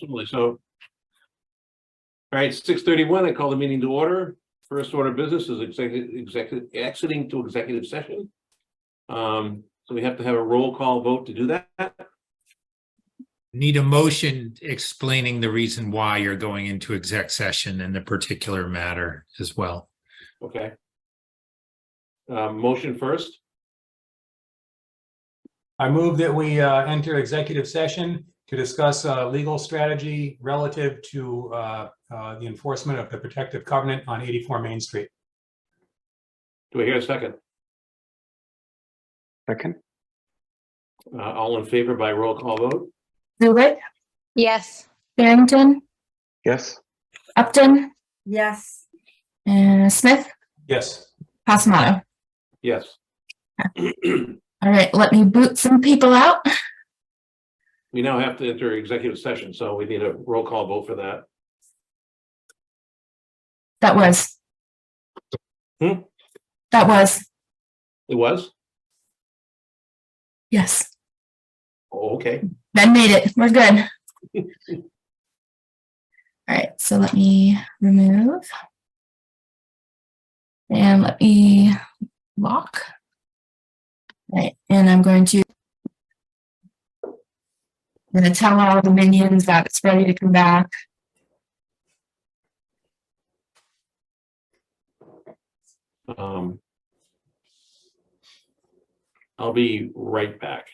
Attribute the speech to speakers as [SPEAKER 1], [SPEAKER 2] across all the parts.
[SPEAKER 1] Absolutely. So, all right, 6:31, I call the meeting to order. First order of business is exiting to executive session. So we have to have a roll call vote to do that.
[SPEAKER 2] Need a motion explaining the reason why you're going into exec session and the particular matter as well.
[SPEAKER 1] Okay. Motion first.
[SPEAKER 3] I move that we enter executive session to discuss legal strategy relative to the enforcement of the protective covenant on 84 Main Street.
[SPEAKER 1] Do I hear a second?
[SPEAKER 4] Second.
[SPEAKER 1] All in favor by roll call vote?
[SPEAKER 5] Zulick,
[SPEAKER 6] Yes.
[SPEAKER 5] Barrington,
[SPEAKER 4] Yes.
[SPEAKER 5] Upton,
[SPEAKER 6] Yes.
[SPEAKER 5] and Smith,
[SPEAKER 3] Yes.
[SPEAKER 5] Pasamato.
[SPEAKER 1] Yes.
[SPEAKER 5] All right, let me boot some people out.
[SPEAKER 1] We now have to enter executive session, so we need a roll call vote for that.
[SPEAKER 5] That was.
[SPEAKER 1] Hmm?
[SPEAKER 5] That was.
[SPEAKER 1] It was?
[SPEAKER 5] Yes.
[SPEAKER 1] Oh, okay.
[SPEAKER 5] Ben made it. We're good. All right, so let me remove. And let me lock. All right, and I'm going to tell all the minions that it's ready to come back.
[SPEAKER 1] I'll be right back.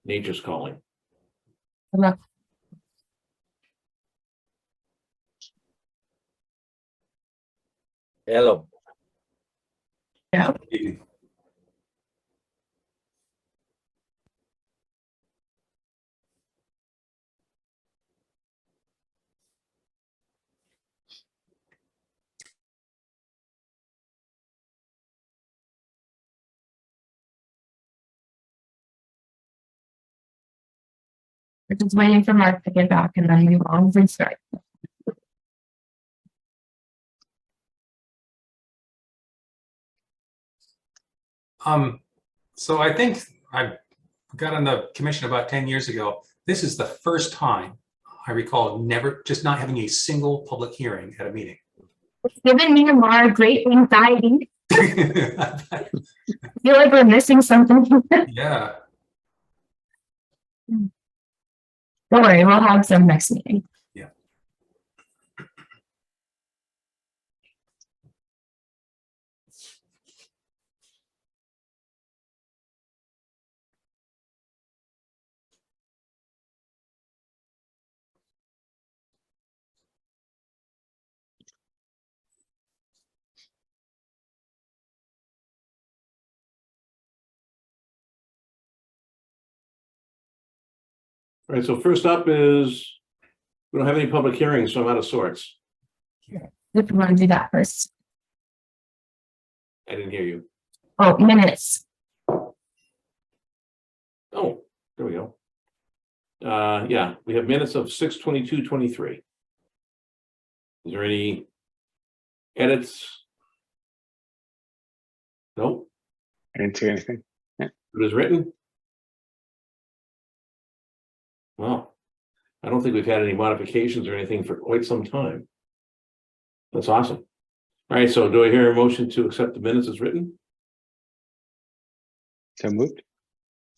[SPEAKER 1] Nature's calling.
[SPEAKER 5] Good luck.
[SPEAKER 7] Hello.
[SPEAKER 5] Yeah. We're just waiting for Mark to get back and then we will restart.
[SPEAKER 3] So I think I got on the commission about 10 years ago. This is the first time I recall just not having a single public hearing at a meeting.
[SPEAKER 5] It's given me and Mara great anxiety. I feel like we're missing something.
[SPEAKER 3] Yeah.
[SPEAKER 5] Don't worry, we'll have some next meeting.
[SPEAKER 3] Yeah.
[SPEAKER 1] All right, so first up is, we don't have any public hearings, so I'm out of sorts.
[SPEAKER 5] If you want to do that first.
[SPEAKER 1] I didn't hear you.
[SPEAKER 5] Oh, minutes.
[SPEAKER 1] Oh, there we go. Yeah, we have minutes of 6/22/23. Is there any edits? Nope.
[SPEAKER 4] I didn't see anything.
[SPEAKER 1] It is written. Well, I don't think we've had any modifications or anything for quite some time. That's awesome. All right, so do I hear a motion to accept the minutes as written?
[SPEAKER 4] So moved.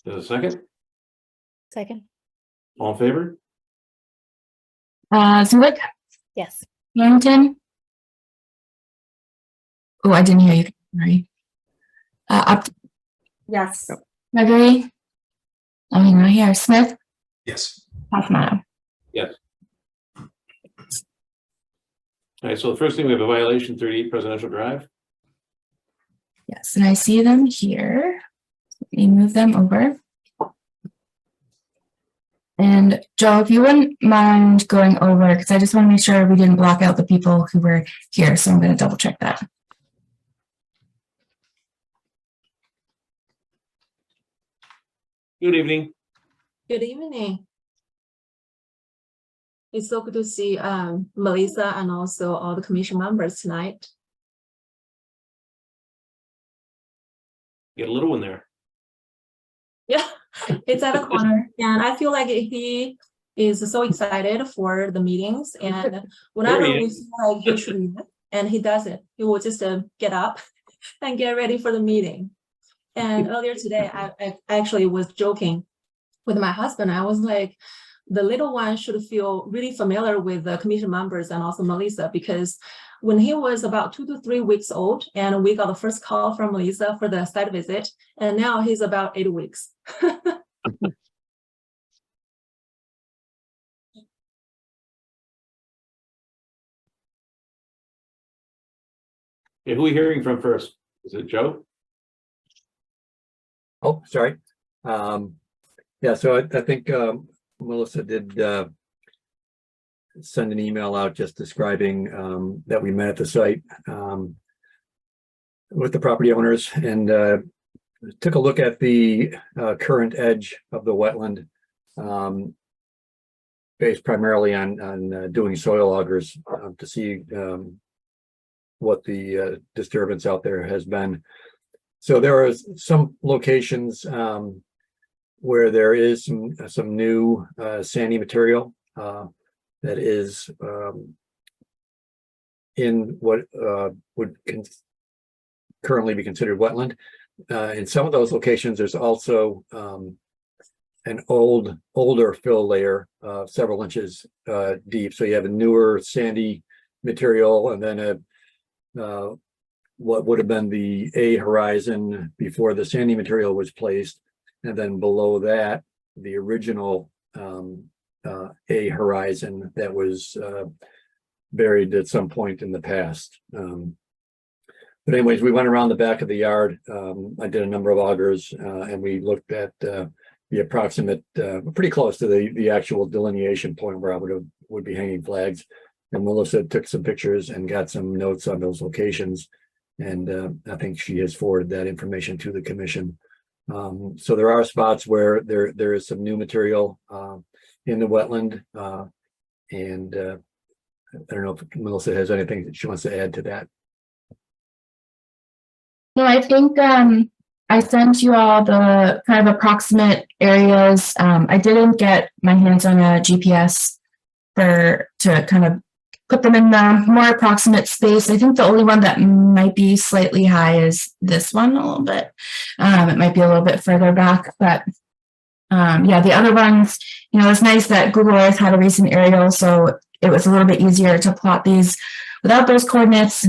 [SPEAKER 1] There's a second?
[SPEAKER 6] Second.
[SPEAKER 1] All in favor?
[SPEAKER 5] Zulick,
[SPEAKER 6] Yes.
[SPEAKER 5] Barrington. Oh, I didn't hear you. Sorry. Upton,
[SPEAKER 6] Yes.
[SPEAKER 5] Gregory. I mean, right here. Smith,
[SPEAKER 3] Yes.
[SPEAKER 5] Pasamato.
[SPEAKER 1] Yes. All right, so the first thing, we have a violation 38 Presidential Drive.
[SPEAKER 5] Yes, and I see them here. Let me move them over. And Joe, if you wouldn't mind going over, because I just want to make sure we didn't block out the people who were here. So I'm going to double check that.
[SPEAKER 1] Good evening.
[SPEAKER 8] Good evening. It's so good to see Melissa and also all the commission members tonight.
[SPEAKER 1] Get a little one there.
[SPEAKER 8] Yeah, it's at the corner, and I feel like he is so excited for the meetings, and whenever
[SPEAKER 1] There he
[SPEAKER 8] we feel like he should leave, and he doesn't, he will just get up and get ready for the meeting. And earlier today, I actually was joking with my husband. I was like, the little one should feel really familiar with the commission members and also Melissa, because when he was about 2 to 3 weeks old, and we got the first call from Melissa for the site visit, and now he's about 8 weeks.
[SPEAKER 1] Yeah, who are we hearing from first? Is it Joe?
[SPEAKER 7] Oh, sorry. Yeah, so I think Melissa did send an email out just describing that we met at the site with the property owners and took a look at the current edge of the wetland, based primarily on doing soil augers to see what the disturbance out there has been. So there are some locations where there is some new sandy material that is in what would currently be considered wetland. In some of those locations, there's also an older fill layer several inches deep. So you have a newer sandy material, and then what would have been the A horizon before the sandy material was placed, and then below that, the original A horizon that was buried at some point in the past. But anyways, we went around the back of the yard. I did a number of augers, and we looked at the approximate, pretty close to the actual delineation point where I would be hanging flags. And Melissa took some pictures and got some notes on those locations. And I think she has forwarded that information to the commission. So there are spots where there is some new material in the wetland. And I don't know if Melissa has anything that she wants to add to that.
[SPEAKER 5] No, I think I sent you all the kind of approximate areas. I didn't get my hands on a GPS to kind of put them in the more approximate space. I think the only one that might be slightly high is this one a little bit. It might be a little bit further back, but yeah, the other ones, it's nice that Google Earth had a recent aerial, so it was a little bit easier to plot these without those coordinates.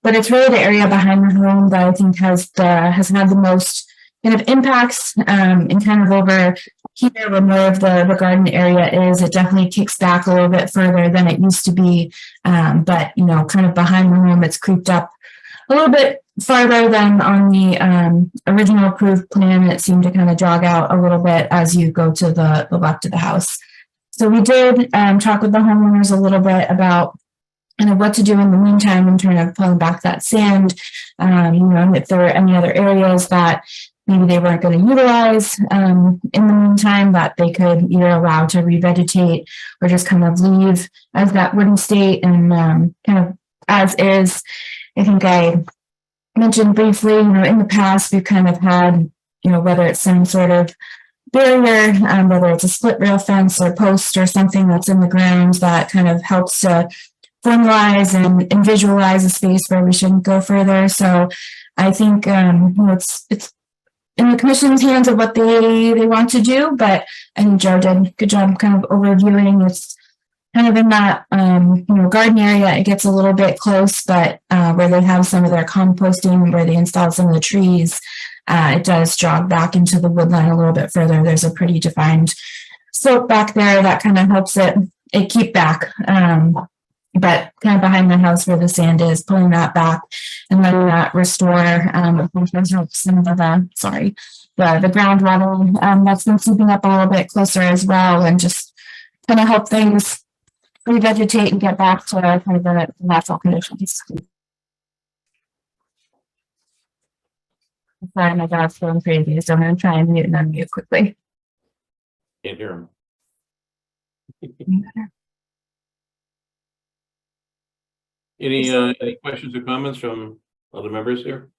[SPEAKER 5] But it's really the area behind the home that I think has had the most kind of impacts, and kind of over here where more of the garden area is. It definitely kicks back a little bit further than it used to be. But kind of behind the home, it's creeped up a little bit farther than on the original approved plan. It seemed to kind of jog out a little bit as you go to the left of the house. So we did talk with the homeowners a little bit about kind of what to do in the meantime in terms of pulling back that sand, and if there were any other areas that maybe they weren't going to utilize in the meantime, that they could either allow to revegetate or just kind of leave as that wooden state and kind of as is. I think I mentioned briefly, in the past, we've kind of had, whether it's some sort of barrier, whether it's a split rail fence or post or something that's in the ground that kind of helps to formalize and visualize a space where we shouldn't go further. So I think it's in the commission's hands of what they want to do, but I think Joe did a good job kind of overviewing. It's kind of in that garden area. It gets a little bit close, but where they have some of their composting, where they installed some of the trees, it does jog back into the woodline a little bit further. There's a pretty defined slope back there that kind of helps it keep back. But kind of behind the house where the sand is, pulling that back and letting that restore some of the ground level that's been sleeping up a little bit closer as well, and just kind of help things revegetate and get back to kind of the natural conditions. Sorry, my dog's going crazy, so I'm going to try and mute and unmute quickly.
[SPEAKER 1] Can't hear him. Any questions or comments from other members here?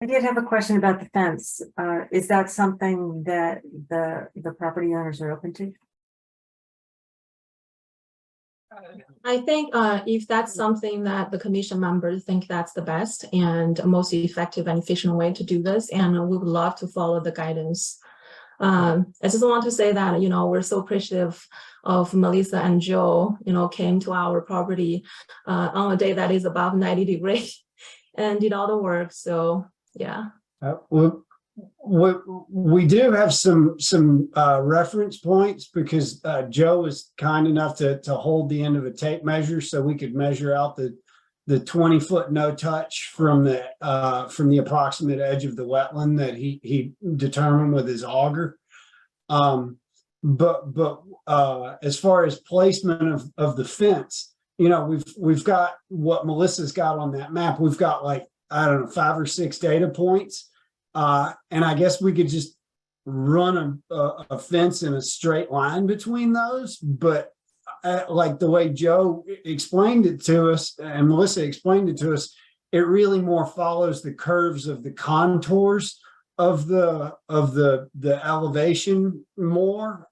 [SPEAKER 6] I did have a question about the fence. Is that something that the property owners are open to?
[SPEAKER 8] I think if that's something that the commission members think that's the best and most effective and efficient way to do this, and we would love to follow the guidance. I just want to say that, we're so appreciative of Melissa and Joe, came to our property on a day that is above 90 degrees and did all the work. So, yeah.
[SPEAKER 9] We do have some reference points because Joe was kind enough to hold the end of a tape measure so we could measure out the 20-foot no touch from the approximate edge of the wetland that he determined with his auger. But as far as placement of the fence, we've got what Melissa's got on that map. We've got like, I don't know, 5 or 6 data points. And I guess we could just run a fence in a straight line between those, but like the way Joe explained it to us and Melissa explained it to us, it really more follows the curves of the contours of the elevation more.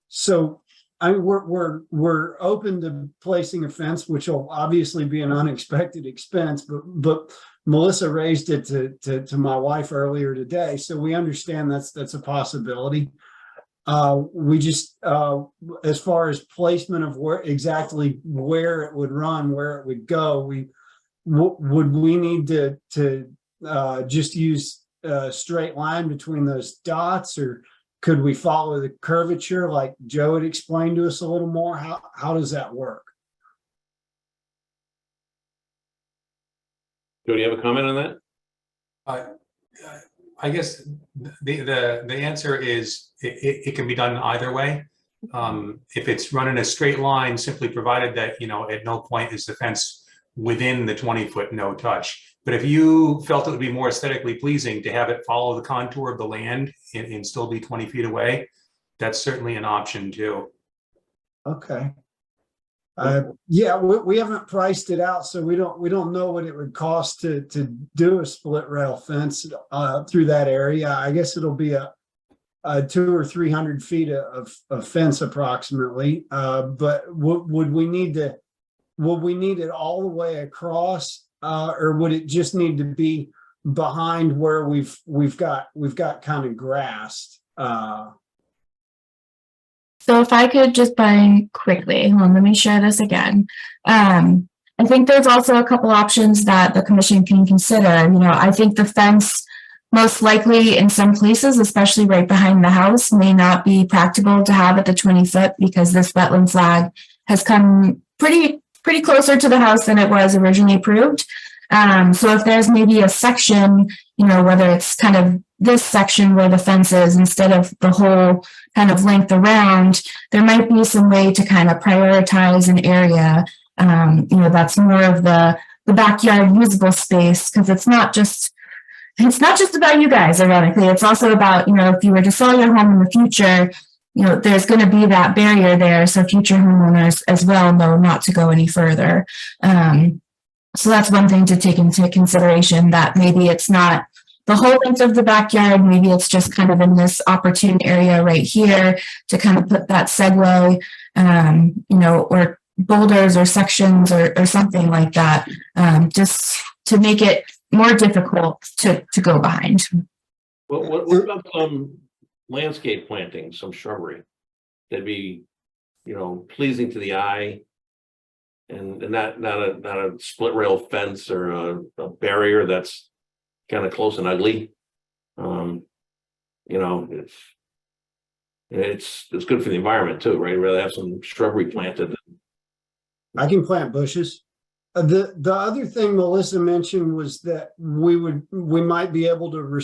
[SPEAKER 9] So I mean, we're open to placing a fence, which will obviously be an unexpected expense, but Melissa raised it to my wife earlier today, so we understand that's a possibility. We just, as far as placement of exactly where it would run, where it would go, would we need to just use a straight line between those dots, or could we follow the curvature like Joe had explained to us a little more? How does that work?
[SPEAKER 1] Do you have a comment on that?
[SPEAKER 3] I guess the answer is it can be done either way. If it's run in a straight line, simply provided that, at no point is the fence within the 20-foot no touch. But if you felt it would be more aesthetically pleasing to have it follow the contour of the land and still be 20 feet away, that's certainly an option too.
[SPEAKER 9] Okay. Yeah, we haven't priced it out, so we don't know what it would cost to do a split rail fence through that area. I guess it'll be a 200 or 300 feet of fence approximately. But would we need it all the way across, or would it just need to be behind where we've got kind of grassed?
[SPEAKER 5] So if I could just bang quickly, hold on, let me share this again. I think there's also a couple options that the commission can consider. I think the fence most likely in some places, especially right behind the house, may not be practical to have at the 20-foot because this wetland flag has come pretty closer to the house than it was originally approved. So if there's maybe a section, whether it's kind of this section where the fence is instead of the whole kind of length around, there might be some way to kind of prioritize an area, that's more of the backyard usable space, because it's not just about you guys, ironically. It's also about, if you were to sell your home in the future, there's going to be that barrier there. So future homeowners as well know not to go any further. So that's one thing to take into consideration, that maybe it's not the whole length of the backyard. Maybe it's just kind of in this opportune area right here to kind of put that segue, or boulders or sections or something like that, just to make it more difficult to go behind.
[SPEAKER 1] What about some landscape planting, some shrubbery that'd be, pleasing to the eye, and not a split rail fence or a barrier that's kind of close and ugly. It's good for the environment too, right? Rather have some shrubbery planted.
[SPEAKER 9] I can plant bushes. The other thing Melissa mentioned was that we might be able to,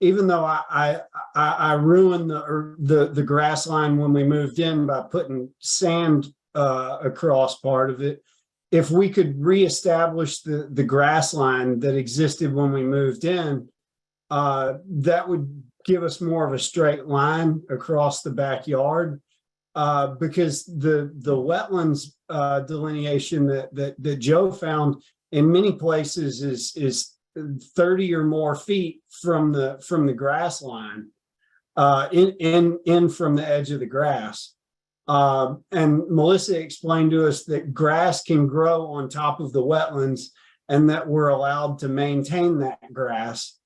[SPEAKER 9] even though I ruined the grass line when we moved in by putting sand across part of it, if we could reestablish the grass line that existed when we moved in, that would give us more of a straight line across the backyard, because the wetlands delineation that Joe found in many places is 30 or more feet from the grass line, in from the edge of the grass. And Melissa explained to us that grass can grow on top of the wetlands and that we're allowed to maintain that grass.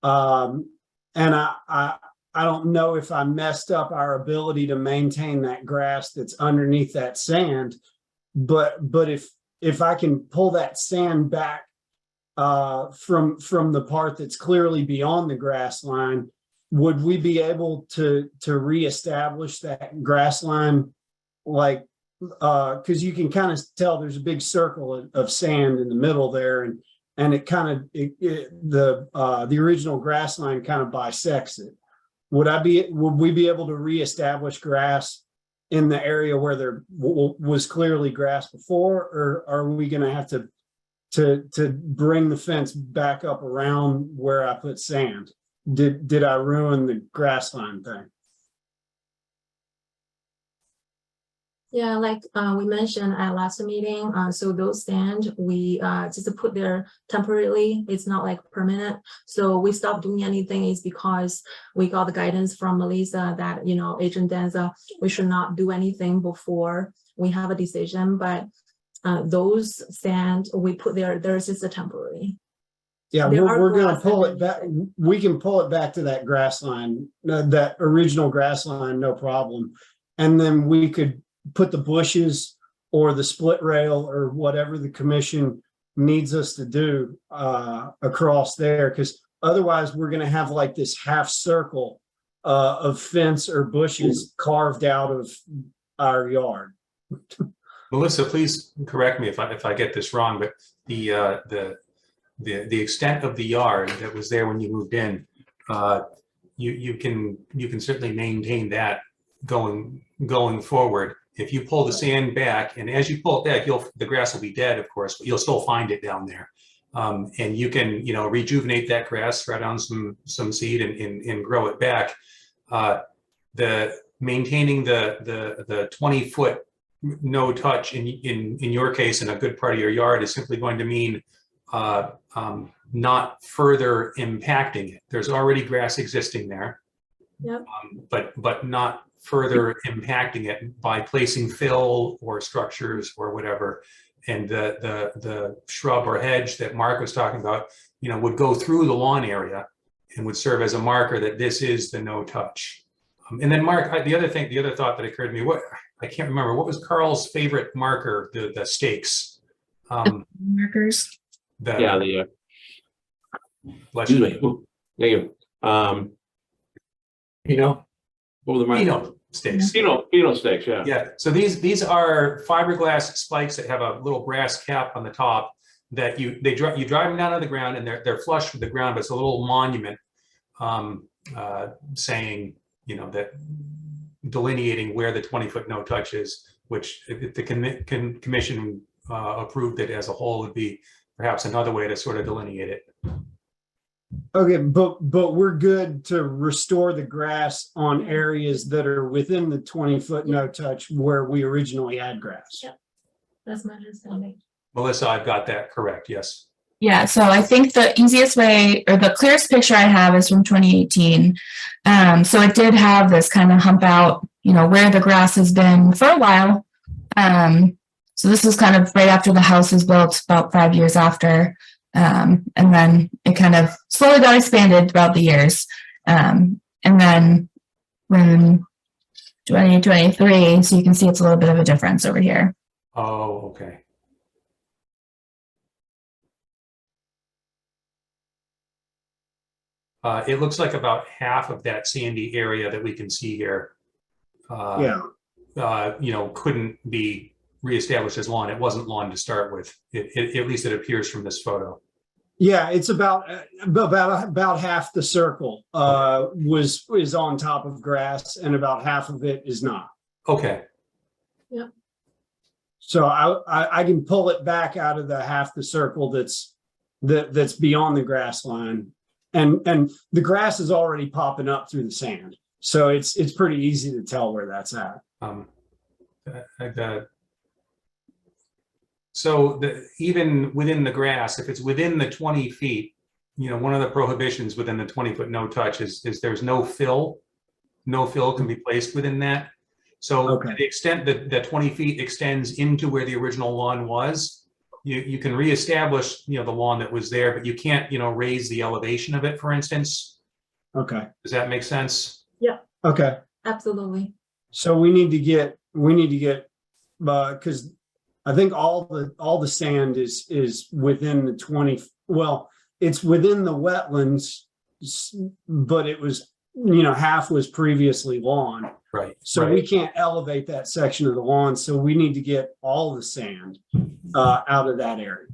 [SPEAKER 9] And I don't know if I messed up our ability to maintain that grass that's underneath that sand, but if I can pull that sand back from the part that's clearly beyond the grass line, would we be able to reestablish that grass line? Like, because you can kind of tell there's a big circle of sand in the middle there, and it kind of the original grass line kind of bisects it. Would we be able to reestablish grass in the area where there was clearly grass before, or are we going to have to bring the fence back up around where I put sand? Did I ruin the grass line thing?
[SPEAKER 8] Yeah, like we mentioned at last meeting, so those stand, we just put there temporarily. It's not like permanent. So we stopped doing anything is because we got the guidance from Melissa that, you know, Agent Danza, we should not do anything before we have a decision. But those stand we put there, there's just a temporary.
[SPEAKER 9] Yeah,
[SPEAKER 8] There
[SPEAKER 9] we're
[SPEAKER 8] are
[SPEAKER 9] going to
[SPEAKER 8] grass
[SPEAKER 9] pull
[SPEAKER 8] that
[SPEAKER 9] it back. We can pull it back to that grass line, that original grass line, no problem. And then we could put the bushes or the split rail or whatever the commission needs us to do across there, because otherwise we're going to have like this half circle of fence or bushes carved out of our yard.
[SPEAKER 3] Melissa, please correct me if I get this wrong, but the extent of the yard that was there when you moved in, you can certainly maintain that going forward. If you pull the sand back, and as you pull it back, the grass will be dead, of course, but you'll still find it down there. And you can, rejuvenate that grass, spread on some seed and grow it back. Maintaining the 20-foot no touch in your case in a good part of your yard is simply going to mean not further impacting it. There's already grass existing there.
[SPEAKER 8] Yep.
[SPEAKER 3] But not further impacting it by placing fill or structures or whatever. And the shrub or hedge that Mark was talking about, would go through the lawn area and would serve as a marker that this is the no touch. And then Mark, the other thought that occurred to me, I can't remember, what was Carl's favorite marker? The stakes.
[SPEAKER 5] Markers.
[SPEAKER 1] Excuse me. Thank you. What were the markers?
[SPEAKER 3] Stakes.
[SPEAKER 1] Pheno stakes, yeah.
[SPEAKER 3] Yeah. So these are fiberglass spikes that have a little brass cap on the top that you drive them down to the ground, and they're flush with the ground, but it's a little monument saying, that delineating where the 20-foot no touch is, which the commission approved it as a whole would be perhaps another way to sort of delineate it.
[SPEAKER 9] Okay, but we're good to restore the grass on areas that are within the 20-foot no touch where we originally had grass.
[SPEAKER 8] Yep. That's my understanding.
[SPEAKER 3] Melissa, I've got that correct. Yes.
[SPEAKER 5] Yeah, so I think the easiest way or the clearest picture I have is from 2018. So it did have this kind of hump out, where the grass has been for a while. So this was kind of right after the house was built, about 5 years after. And then it kind of slowly got expanded throughout the years. And then when 2023, so you can see it's a little bit of a difference over here.
[SPEAKER 3] Oh, okay. It looks like about half of that sandy area that we can see here, couldn't be reestablished as lawn. It wasn't lawn to start with. At least it appears from this photo.
[SPEAKER 9] Yeah, it's about half the circle is on top of grass, and about half of it is not.
[SPEAKER 3] Okay.
[SPEAKER 8] Yep.
[SPEAKER 9] So I can pull it back out of the half the circle that's beyond the grass line. And the grass is already popping up through the sand. So it's pretty easy to tell where that's at.
[SPEAKER 3] So even within the grass, if it's within the 20 feet, one of the prohibitions within the 20-foot no touch is there's no fill. No fill can be placed within that. So
[SPEAKER 9] Okay.
[SPEAKER 3] to the extent that the 20 feet extends into where the original lawn was, you can reestablish, the lawn that was there, but you can't, raise the elevation of it, for instance.
[SPEAKER 9] Okay,
[SPEAKER 3] Does that make sense?
[SPEAKER 9] okay.
[SPEAKER 8] Absolutely.
[SPEAKER 9] So we need to get, because I think all the sand is within the 20, well, it's within the wetlands, but it was, half was previously lawn.
[SPEAKER 3] Right.
[SPEAKER 9] So
[SPEAKER 3] right.
[SPEAKER 9] we can't elevate that section of the lawn, so we need to get all the sand out of that area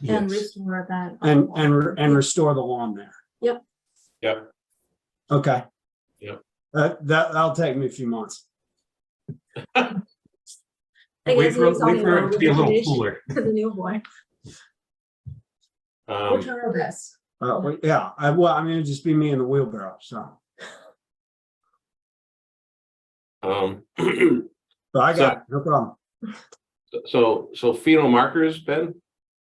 [SPEAKER 8] And
[SPEAKER 3] Yes.
[SPEAKER 8] restore that.
[SPEAKER 9] and restore the lawn there.
[SPEAKER 1] Yep.
[SPEAKER 9] Okay.
[SPEAKER 1] Yep.
[SPEAKER 9] That'll take me a few months.
[SPEAKER 8] I
[SPEAKER 3] Wait
[SPEAKER 8] guess
[SPEAKER 3] for,
[SPEAKER 8] you're talking
[SPEAKER 3] wait for it
[SPEAKER 8] about
[SPEAKER 3] to be a little
[SPEAKER 8] condition
[SPEAKER 3] cooler.
[SPEAKER 8] to the newborn. We'll try our best.
[SPEAKER 9] Yeah, it'd just be me in the wheelbarrow, so. But I got it, no problem.
[SPEAKER 1] So pheno markers, Ben?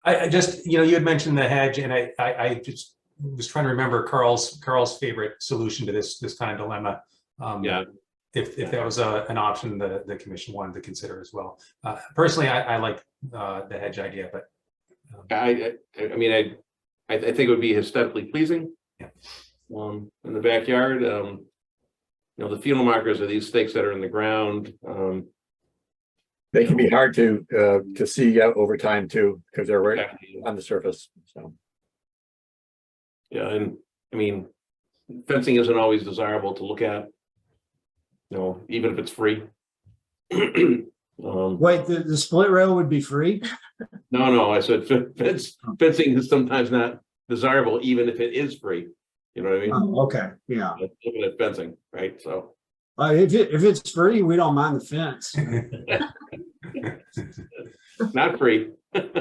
[SPEAKER 3] I just, you had mentioned the hedge, and I just was trying to remember Carl's favorite solution to this kind of dilemma.
[SPEAKER 1] Yeah.
[SPEAKER 3] If that was an option the commission wanted to consider as well. Personally, I like the hedge idea, but
[SPEAKER 1] I think it would be aesthetically pleasing.
[SPEAKER 3] Yeah.
[SPEAKER 1] In the backyard, the pheno markers are these stakes that are in the ground.
[SPEAKER 7] They can be hard to see out over time too, because they're right
[SPEAKER 1] Exactly.
[SPEAKER 7] on the surface, so.
[SPEAKER 1] Yeah, and I mean, fencing isn't always desirable to look at. Even if it's free.
[SPEAKER 9] Wait, the split rail would be free?
[SPEAKER 1] No, I said fencing is sometimes not desirable, even if it is free. You know what I mean?
[SPEAKER 9] Oh, okay, yeah.
[SPEAKER 1] Looking at fencing, right? So.
[SPEAKER 9] If it's free, we don't mind the fence.
[SPEAKER 1] Not free.
[SPEAKER 9] It'd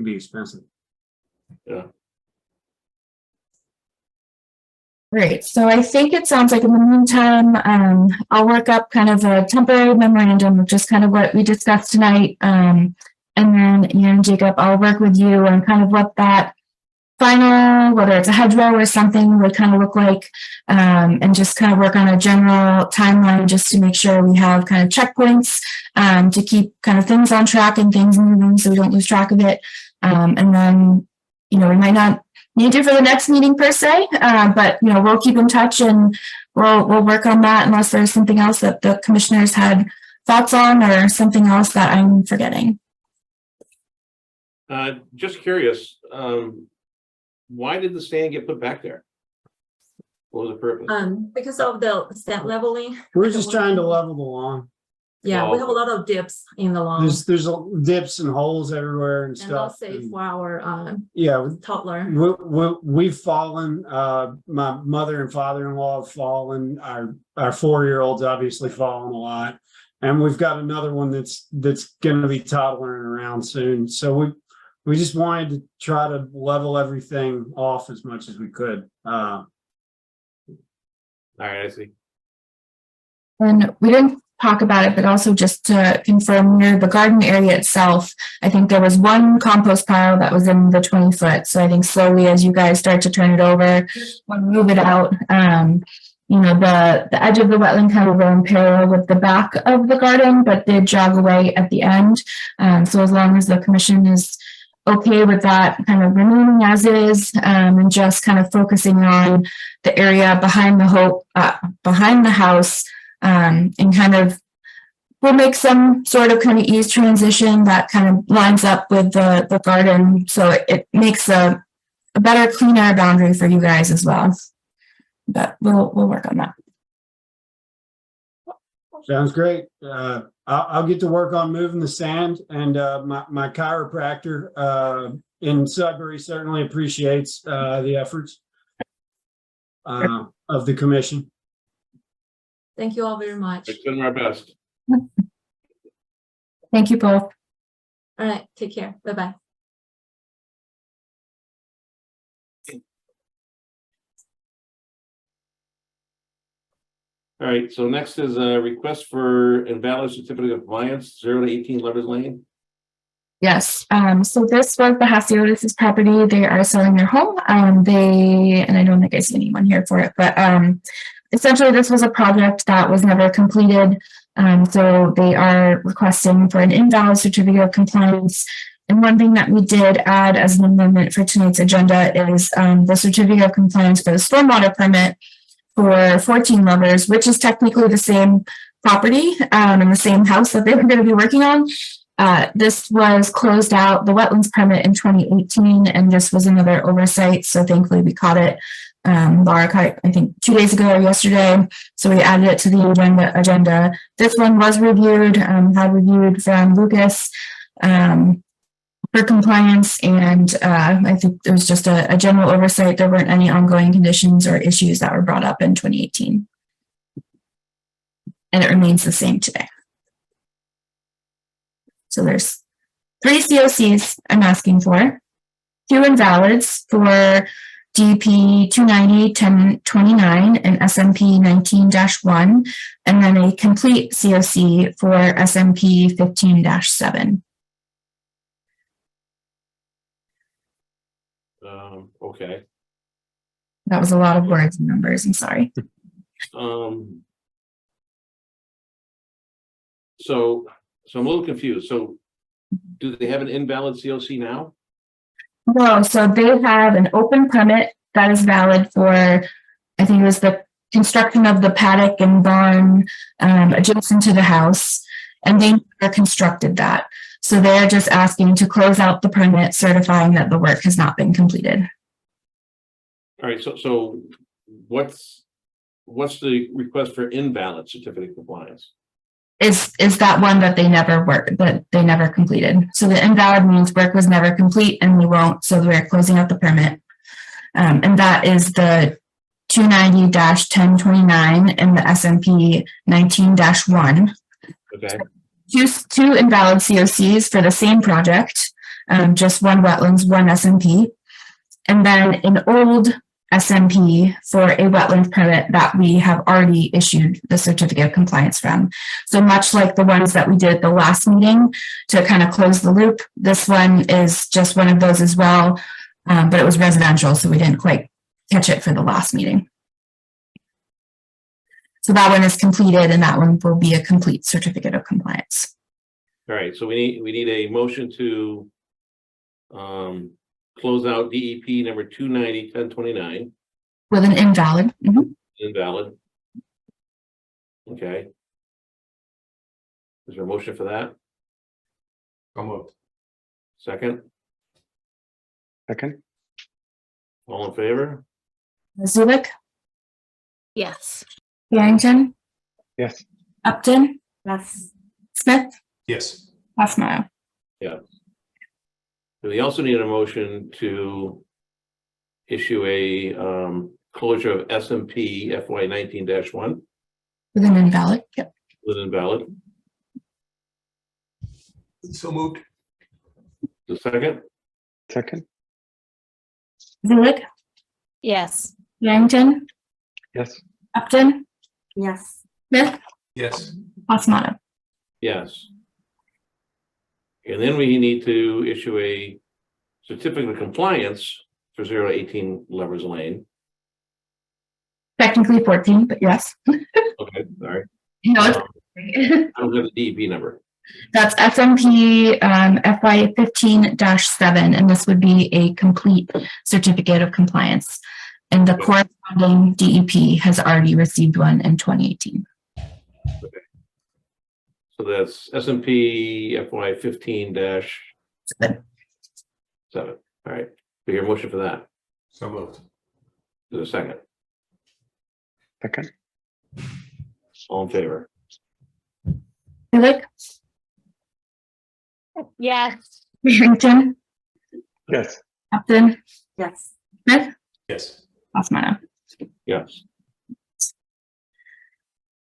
[SPEAKER 9] be expensive.
[SPEAKER 1] Yeah.
[SPEAKER 5] Great. So I think it sounds like in the meantime, I'll work up kind of a temporary memorandum of just kind of what we discussed tonight. And then Ian and Jacob, I'll work with you on kind of what that final, whether it's a hedgerow or something, would kind of look like, and just kind of work on a general timeline just to make sure we have kind of checkpoints to keep kind of things on track and things moving so we don't lose track of it. And then, we might not need to for the next meeting per se, but we'll keep in touch and we'll work on that unless there's something else that the commissioners had thoughts on or something else that I'm forgetting.
[SPEAKER 1] Just curious, why did the sand get put back there? What was the purpose?
[SPEAKER 8] Because of the sand leveling.
[SPEAKER 9] We're just trying to level the lawn.
[SPEAKER 8] Yeah, we have a lot of dips in the lawn.
[SPEAKER 9] There's dips and holes everywhere and
[SPEAKER 8] And not
[SPEAKER 9] stuff.
[SPEAKER 8] safe for our
[SPEAKER 9] Yeah,
[SPEAKER 8] toddler.
[SPEAKER 9] we've fallen. My mother and father-in-law have fallen. Our 4-year-old's obviously fallen a lot, and we've got another one that's going to be toddling around soon. So we just wanted to try to level everything off as much as we could.
[SPEAKER 1] All right, I see.
[SPEAKER 5] And we didn't talk about it, but also just to confirm near the garden area itself, I think there was one compost pile that was in the 20 foot. So I think slowly as you guys start to turn it over, we'll move it out. The edge of the wetland kind of ran parallel with the back of the garden, but did jog away at the end. So as long as the commission is okay with that kind of remaining as is, and just kind of focusing on the area behind the house, and kind of we'll make some sort of kind of ease transition that kind of lines up with the garden, so it makes a better, cleaner boundary for you guys as well. But we'll work on that.
[SPEAKER 9] Sounds great. I'll get to work on moving the sand, and my chiropractor in Sudbury certainly appreciates the efforts of the commission.
[SPEAKER 8] Thank you all very much.
[SPEAKER 1] We're doing our best.
[SPEAKER 5] Thank you both.
[SPEAKER 8] All right, take care. Bye-bye.
[SPEAKER 1] All right, so next is a request for invalid certificate of compliance, 0 to 18 Lovers Lane.
[SPEAKER 5] Yes, so this was the Hasiotis' property. They are selling their home. And I don't think I see anyone here for it, but essentially this was a project that was never completed. So they are requesting for an invalid certificate of compliance. And one thing that we did add as an amendment for tonight's agenda is the certificate of compliance for the stormwater permit for 14 Lovers, which is technically the same property and the same house that they were going to be working on. This was closed out, the wetlands permit in 2018, and this was another oversight. So thankfully we caught it. Laura caught it, I think 2 days ago or yesterday. So we added it to the agenda. This one was reviewed, had reviewed from Lucas for compliance. And I think it was just a general oversight. There weren't any ongoing conditions or issues that were brought up in 2018. And it remains the same today. So there's 3 COCs I'm asking for, 2 invalids for DP 290-1029 and SMP 19-1, and then a complete COC for SMP 15-7.
[SPEAKER 1] Okay.
[SPEAKER 5] That was a lot of words and numbers. I'm sorry.
[SPEAKER 1] So I'm a little confused. So do they have an invalid COC now?
[SPEAKER 5] No, so they have an open permit that is valid for, I think it was the construction of the paddock and barn adjacent to the house, and they never constructed that. So they're just asking to close out the permit, certifying that the work has not been completed.
[SPEAKER 1] All right, so what's the request for invalid certificate of compliance?
[SPEAKER 5] Is that one that they never worked, that they never completed. So the invalid means work was never complete and we won't, so we're closing out the permit. And that is the 290-1029 and the SMP 19-1.
[SPEAKER 1] Okay.
[SPEAKER 5] Two invalid COCs for the same project, just one wetlands, one SMP. And then an old SMP for a wetland permit that we have already issued the certificate of compliance from. So much like the ones that we did at the last meeting to kind of close the loop, this one is just one of those as well, but it was residential, so we didn't quite catch it for the last meeting. So that one is completed and that one will be a complete certificate of compliance.
[SPEAKER 1] All right, so we need a motion to close out DEP number 290-1029.
[SPEAKER 5] With an invalid.
[SPEAKER 1] Invalid. Okay. Is there a motion for that?
[SPEAKER 3] So moved.
[SPEAKER 1] Second,
[SPEAKER 4] Second,
[SPEAKER 1] all in favor?
[SPEAKER 5] Zulik,
[SPEAKER 8] Yes.
[SPEAKER 5] Barrington,
[SPEAKER 4] yes.
[SPEAKER 5] Upton,
[SPEAKER 6] Yes.
[SPEAKER 5] Smith,
[SPEAKER 3] Yes.
[SPEAKER 5] Passmile.
[SPEAKER 1] Yeah. We also need a motion to issue a closure of SMP FY 19-1
[SPEAKER 5] With an invalid. Yep.
[SPEAKER 1] with invalid.
[SPEAKER 3] So moved.
[SPEAKER 1] The second,
[SPEAKER 4] Second,
[SPEAKER 5] Zulik,
[SPEAKER 8] Yes.
[SPEAKER 5] Barrington,
[SPEAKER 4] yes.
[SPEAKER 5] Upton,
[SPEAKER 6] Yes.
[SPEAKER 5] Smith,
[SPEAKER 3] Yes.
[SPEAKER 5] Passmile.
[SPEAKER 1] yes. And then we need to issue a certificate of compliance for 0 to 18 Lovers Lane.
[SPEAKER 5] Technically 14, but yes.
[SPEAKER 1] Okay, sorry.
[SPEAKER 5] No,
[SPEAKER 1] I
[SPEAKER 5] it's
[SPEAKER 1] don't have the DEP number.
[SPEAKER 5] that's SMP FY 15-7, and this would be a complete certificate of compliance. And the corresponding DEP has already received one in 2018.
[SPEAKER 1] So that's SMP FY 15-7. All right. We hear a motion for that.
[SPEAKER 3] So moved.
[SPEAKER 1] There's a second.
[SPEAKER 4] Second,
[SPEAKER 1] All in favor?
[SPEAKER 5] Zulik,
[SPEAKER 8] Yes.
[SPEAKER 5] Barrington,
[SPEAKER 4] yes.
[SPEAKER 5] Upton,
[SPEAKER 6] Yes.
[SPEAKER 5] Smith,
[SPEAKER 3] Yes.
[SPEAKER 5] Passmile.
[SPEAKER 1] Yes.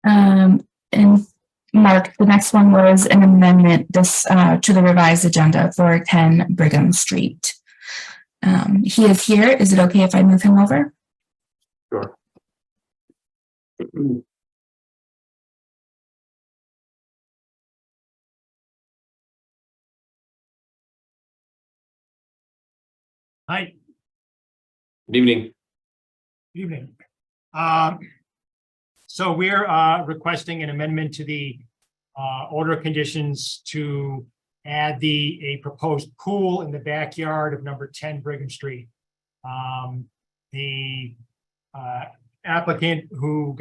[SPEAKER 5] And Mark, the next one was an amendment this to the revised agenda for 10 Brigham Street. He is here. Is it okay if I move him over?
[SPEAKER 1] Sure.
[SPEAKER 10] Hi,
[SPEAKER 1] Good evening.
[SPEAKER 10] good evening. So we're requesting an amendment to the order of conditions to add a proposed pool in the backyard of number 10 Brigham Street. The applicant who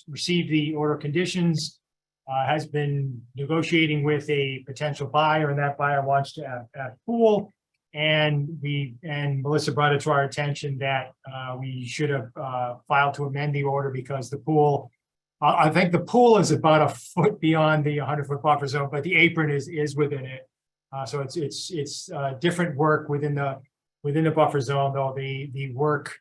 [SPEAKER 10] received the order of conditions has been negotiating with a potential buyer, and that buyer wants to add a pool. And Melissa brought it to our attention that we should have filed to amend the order because the pool, I think the pool is about a foot beyond the 100-foot buffer zone, but the apron is within it. So it's different work within the buffer zone, though the work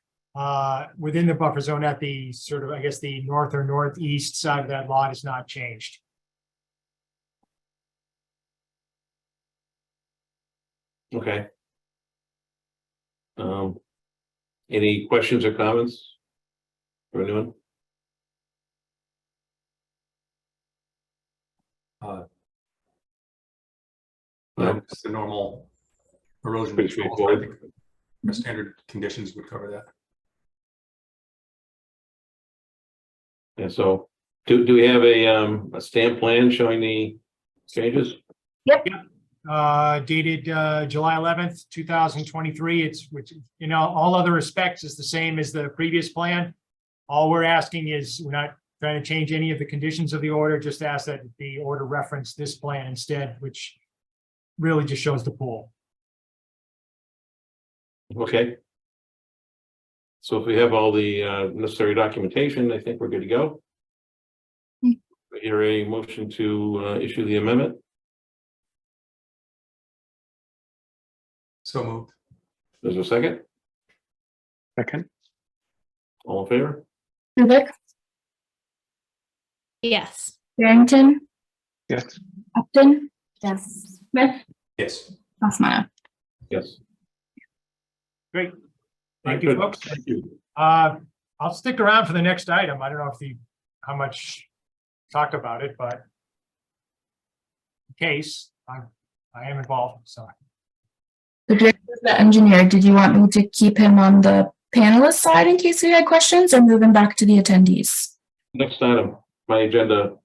[SPEAKER 10] within the buffer zone at the sort of, I guess, the north or northeast side of that lot is not changed.
[SPEAKER 1] Okay. Any questions or comments for anyone?
[SPEAKER 3] No, it's the normal erosion
[SPEAKER 1] Pretty
[SPEAKER 3] control. I
[SPEAKER 1] straightforward.
[SPEAKER 3] think the standard conditions would cover that.
[SPEAKER 1] Yeah, so do we have a stamp plan showing the changes?
[SPEAKER 10] Dated July 11th, 2023. Which, in all other respects, is the same as the previous plan. All we're asking is, we're not trying to change any of the conditions of the order, just ask that the order reference this plan instead, which really just shows the pool.
[SPEAKER 1] Okay. So if we have all the necessary documentation, I think we're good to go.
[SPEAKER 5] Hmm.
[SPEAKER 1] I hear a motion to issue the amendment.
[SPEAKER 3] So moved.
[SPEAKER 1] There's a second.
[SPEAKER 4] Second.
[SPEAKER 1] All in favor?
[SPEAKER 5] Rubik,
[SPEAKER 8] Yes.
[SPEAKER 5] Barrington,
[SPEAKER 4] Yes.
[SPEAKER 5] Upton,
[SPEAKER 6] Yes.
[SPEAKER 5] Smith,
[SPEAKER 3] Yes.
[SPEAKER 5] Rossmaner.
[SPEAKER 1] Yes.
[SPEAKER 10] Great. Thank
[SPEAKER 1] Good.
[SPEAKER 10] you, folks.
[SPEAKER 1] Thank you.
[SPEAKER 10] I'll stick around for the next item. I don't know how much talk about it, but in case I am involved, so.
[SPEAKER 5] The director is the engineer. Did you want me to keep him on the panelist side in case we had questions, or move him back to the attendees?
[SPEAKER 1] Next item, my agenda.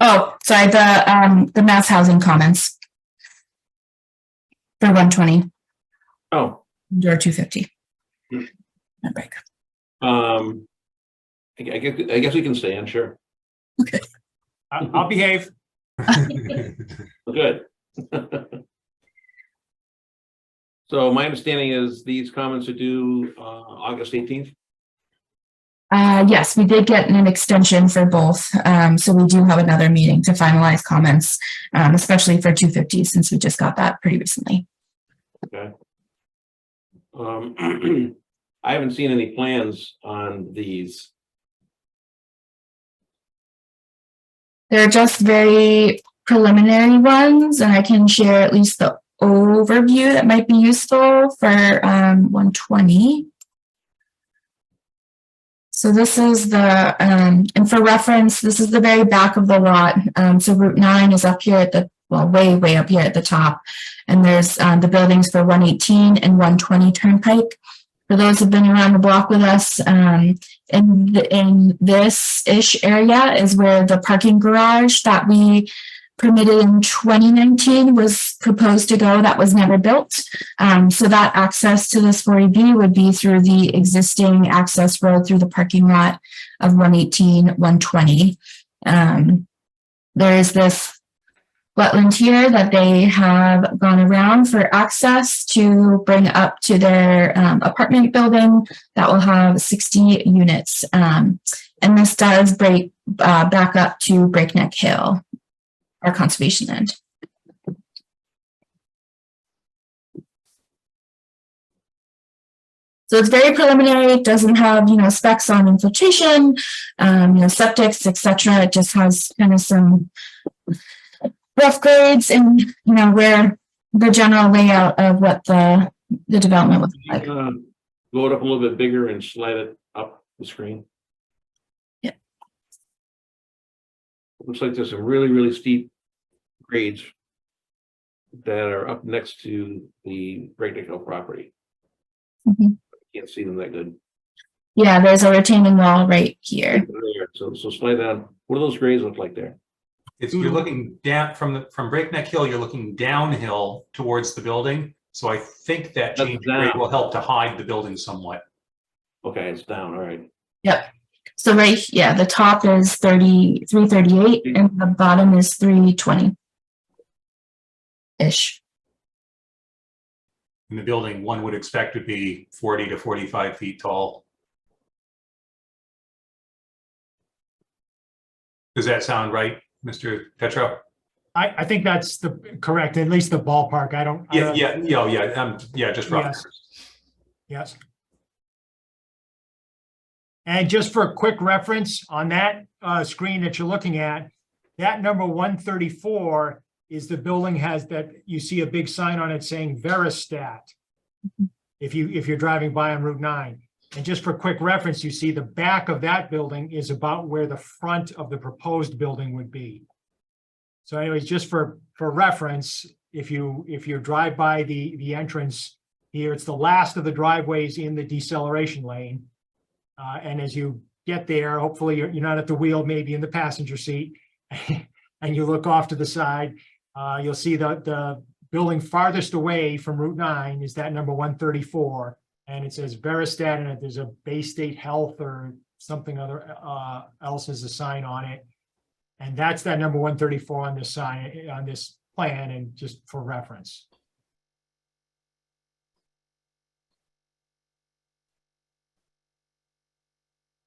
[SPEAKER 5] Oh, sorry, the mass housing comments for 120
[SPEAKER 1] Oh,
[SPEAKER 5] or 250.
[SPEAKER 1] Hmm.
[SPEAKER 5] That break.
[SPEAKER 1] I guess we can stay in, sure.
[SPEAKER 5] Okay.
[SPEAKER 10] I'll behave.
[SPEAKER 1] Good. So my understanding is these comments are due August 18th.
[SPEAKER 5] Yes, we did get an extension for both. So we do have another meeting to finalize comments, especially for 250, since we just got that pretty recently.
[SPEAKER 1] Okay. I haven't seen any plans on these.
[SPEAKER 5] They're just very preliminary ones, and I can share at least the overview that might be useful for 120. So this is the, and for reference, this is the very back of the lot. So Route 9 is up here at the, well, way up here at the top. And there's the buildings for 118 and 120 Turnpike. For those who've been around the block with us, in this-ish area is where the parking garage that we permitted in 2019 was proposed to go. That was never built. So that access to this 40B would be through the existing access road through the parking lot of 118, 120. There is this wetland here that they have gone around for access to bring up to their apartment building that will have 60 units. And this does break back up to Breakneck Hill, our conservation land. So it's very preliminary. It doesn't have, specs on infiltration, septics, etc. It just has kind of some rough grades and, where the general layout of what the development would look like.
[SPEAKER 1] Blow it up a little bit bigger and slide it up the screen.
[SPEAKER 5] Yeah.
[SPEAKER 1] Looks like there's some really steep grades that are up next to the Breakneck Hill property.
[SPEAKER 5] Mhm.
[SPEAKER 1] Can't see them that good.
[SPEAKER 5] Yeah, there's a retaining wall right here.
[SPEAKER 1] There. So slide down. What do those grades look like there?
[SPEAKER 3] You're looking down from Breakneck Hill, you're looking downhill towards the building. So I think that
[SPEAKER 1] That's
[SPEAKER 3] change in grade
[SPEAKER 1] down.
[SPEAKER 3] will help to hide the building somewhat.
[SPEAKER 1] Okay, it's down, all right.
[SPEAKER 5] Yep. So right, yeah, the top is 338 and the bottom is 320-ish.
[SPEAKER 3] In the building, one would expect to be 40 to 45 feet tall. Does that sound right, Mr. Petro?
[SPEAKER 10] I think that's the correct, at least the ballpark. I don't.
[SPEAKER 3] Yeah, just rough.
[SPEAKER 10] Yes. Yes. And just for a quick reference on that screen that you're looking at, that number 134 is the building has that you see a big sign on it saying Veristat. If you're driving by on Route 9. And just for quick reference, you see the back of that building is about where the front of the proposed building would be. So anyways, just for reference, if you drive by the entrance here, it's the last of the driveways in the deceleration lane. And as you get there, hopefully you're not at the wheel, maybe in the passenger seat, and you look off to the side, you'll see the building farthest away from Route 9 is that number 134. And it says Veristat, and there's a Bay State Health or something other else as a sign on it. And that's that number 134 on this sign, on this plan, and just for reference.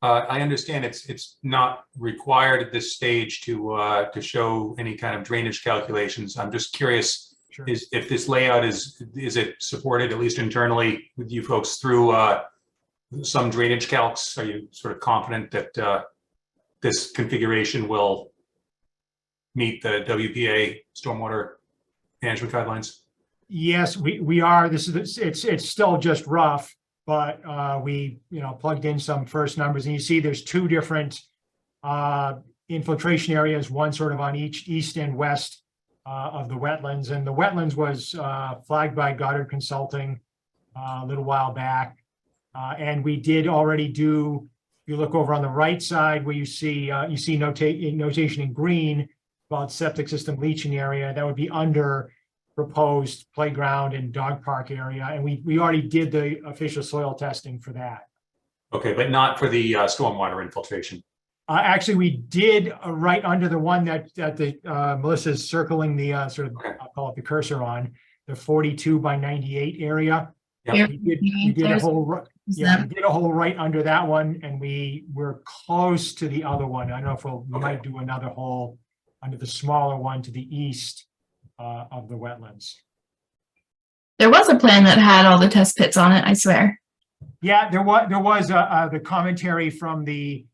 [SPEAKER 3] I understand it's not required at this stage to show any kind of drainage calculations. I'm just curious,
[SPEAKER 10] Sure.
[SPEAKER 3] if this layout is it supported, at least internally, with you folks through some drainage calcs? Are you sort of confident that this configuration will meet the WPA stormwater management guidelines?
[SPEAKER 10] Yes, we are. It's still just rough, but we plugged in some first numbers, and you see there's two different infiltration areas, one sort of on each east and west of the wetlands. And the wetlands was flagged by Goddard Consulting a little while back. And we did already do, if you look over on the right side where you see notation in green about septic system leaching area, that would be under proposed playground and dog park area. And we already did the official soil testing for that.
[SPEAKER 3] Okay, but not for the stormwater infiltration.
[SPEAKER 10] Actually, we did right under the one that Melissa's circling the
[SPEAKER 3] Okay.
[SPEAKER 10] I'll call it the cursor on, the 42 by 98 area.
[SPEAKER 3] Yep.
[SPEAKER 10] We did a whole, we did a hole right under that one, and we were close to the other one. I don't know if we might do another hole under the smaller one to the east of the wetlands.
[SPEAKER 5] There was a plan that had all the test pits on it, I swear.
[SPEAKER 10] Yeah, there was the commentary from the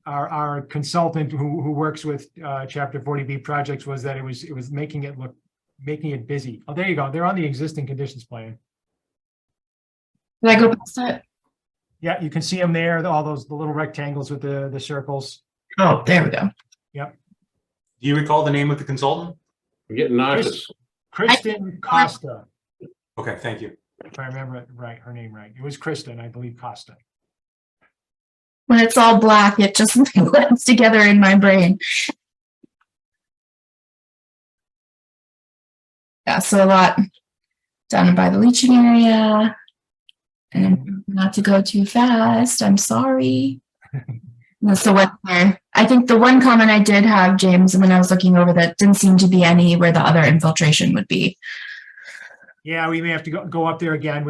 [SPEAKER 10] our consultant who works with Chapter 40B projects was that it was making it busy. Oh, there you go. They're on the existing conditions plan.
[SPEAKER 5] Did I go past it?
[SPEAKER 10] Yeah, you can see them there. All the little rectangles with the circles.
[SPEAKER 5] Oh, there we go.
[SPEAKER 10] Yep.
[SPEAKER 3] Do you recall the name of the consultant?
[SPEAKER 1] I'm getting nauseous.
[SPEAKER 10] Kristen Costa,
[SPEAKER 3] Okay, thank you.
[SPEAKER 10] if I remember it right, her name right. It was Kristen, I believe, Costa.
[SPEAKER 5] When it's all black, it just blends together in my brain. Yeah, so a lot down by the leaching area. And not to go too fast, I'm sorry. That's the one there. I think the one comment I did have, James, when I was looking over that didn't seem to be any where the other infiltration would be.
[SPEAKER 10] Yeah, we may have to go up there again.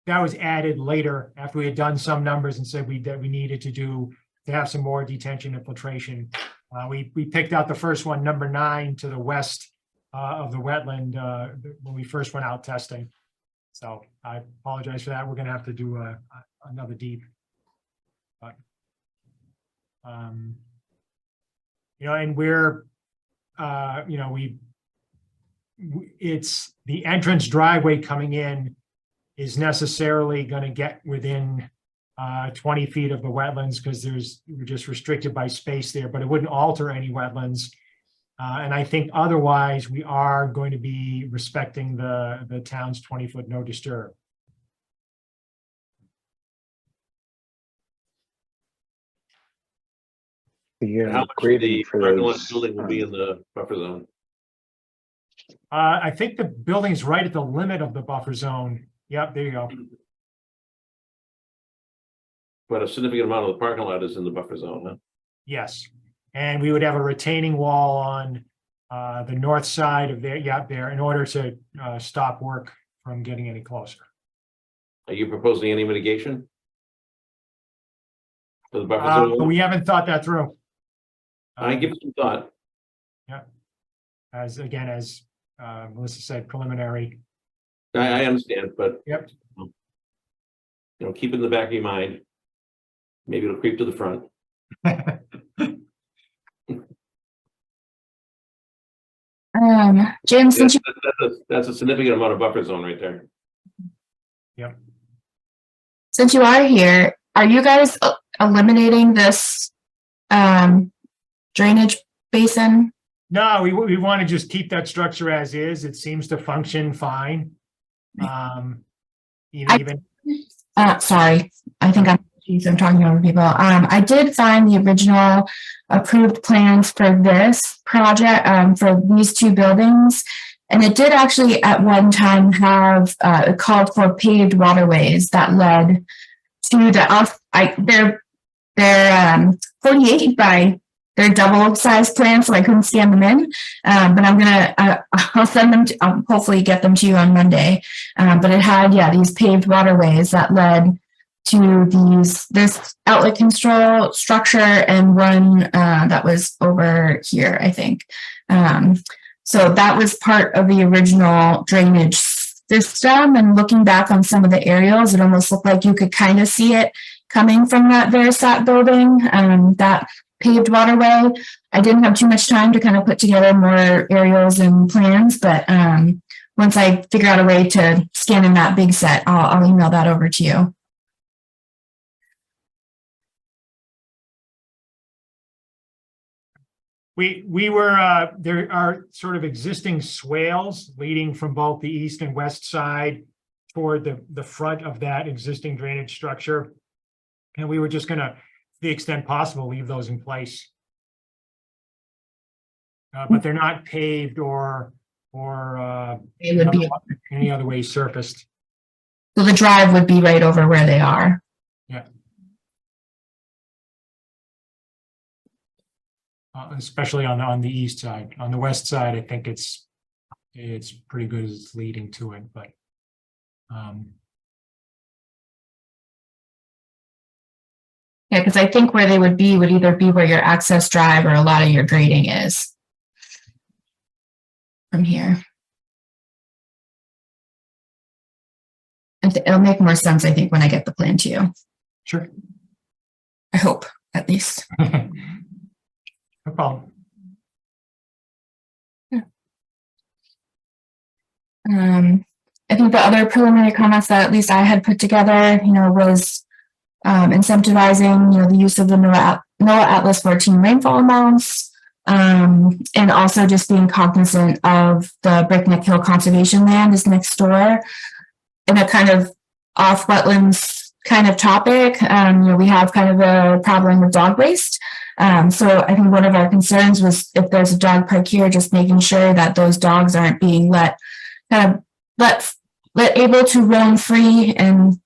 [SPEAKER 10] That was added later after we had done some numbers and said that we needed to have some more detention infiltration. We picked out the first one, number 9, to the west of the wetland when we first went out testing. So I apologize for that. We're going to have to do another deep. But, and we're, it's the entrance driveway coming in is necessarily going to get within 20 feet of the wetlands because we're just restricted by space there, but it wouldn't alter any wetlands. And I think otherwise, we are going to be respecting the town's 20-foot no disturb.
[SPEAKER 4] The
[SPEAKER 1] How much of
[SPEAKER 4] grading
[SPEAKER 1] the
[SPEAKER 4] for
[SPEAKER 1] parking lot
[SPEAKER 4] those,
[SPEAKER 1] building will be in the buffer zone?
[SPEAKER 10] I think the building's right at the limit of the buffer zone. Yep, there you go.
[SPEAKER 1] But a significant amount of the parking lot is in the buffer zone, huh?
[SPEAKER 10] Yes. And we would have a retaining wall on the north side of there, yeah, there, in order to stop work from getting any closer.
[SPEAKER 1] Are you proposing any mitigation? For the buffer zone?
[SPEAKER 10] We haven't thought that through.
[SPEAKER 1] I give it some thought.
[SPEAKER 10] As again, as Melissa said, preliminary.
[SPEAKER 1] I understand, but.
[SPEAKER 10] Yep.
[SPEAKER 1] You know, keep it in the back of your mind. Maybe it'll creep to the front.
[SPEAKER 5] Jim, since you,
[SPEAKER 1] That's a significant amount of buffer zone right there.
[SPEAKER 5] since you are here, are you guys eliminating this drainage basin?
[SPEAKER 10] No, we want to just keep that structure as is. It seems to function fine. Even
[SPEAKER 5] Sorry, I think I'm talking over people. I did find the original approved plans for this project, for these two buildings. And it did actually at one time have, it called for paved waterways that led to they're 48 by, they're double size plans, so I couldn't scan them in. But I'll send them to, I'll hopefully get them to you on Monday. But it had, these paved waterways that led to this outlet control structure and one that was over here, I think. So that was part of the original drainage system. And looking back on some of the aerials, it almost looked like you could kind of see it coming from that Verisat building, that paved waterway. I didn't have too much time to kind of put together more aerials and plans, but once I figure out a way to scan in that big set, I'll email that over to you.
[SPEAKER 10] we were, there are sort of existing swales leading from both the east and west side toward the front of that existing drainage structure. And we were just gonna, to the extent possible, leave those in place. But they're not paved or
[SPEAKER 5] It would be,
[SPEAKER 10] any other way surfaced.
[SPEAKER 5] so the drive would be right over where they are.
[SPEAKER 10] Yeah. Especially on the east side. On the west side, I think it's pretty good as it's leading to it, but
[SPEAKER 5] Yeah, because I think where they would either be where your access drive or a lot of your grading is. From here. It'll make more sense, I think, when I get the plan to you.
[SPEAKER 10] sure.
[SPEAKER 5] I hope, at least.
[SPEAKER 10] No problem.
[SPEAKER 5] I think the other preliminary comments that at least I had put together, was incentivizing, the use of the NOAA Atlas 14 rainfall amounts, and also just being cognizant of the Breakneck Hill Conservation Land is next door. In a kind of off wetlands kind of topic, we have kind of a problem with dog waste. So I think one of our concerns was if there's a dog park here, just making sure that those dogs aren't being let able to roam free and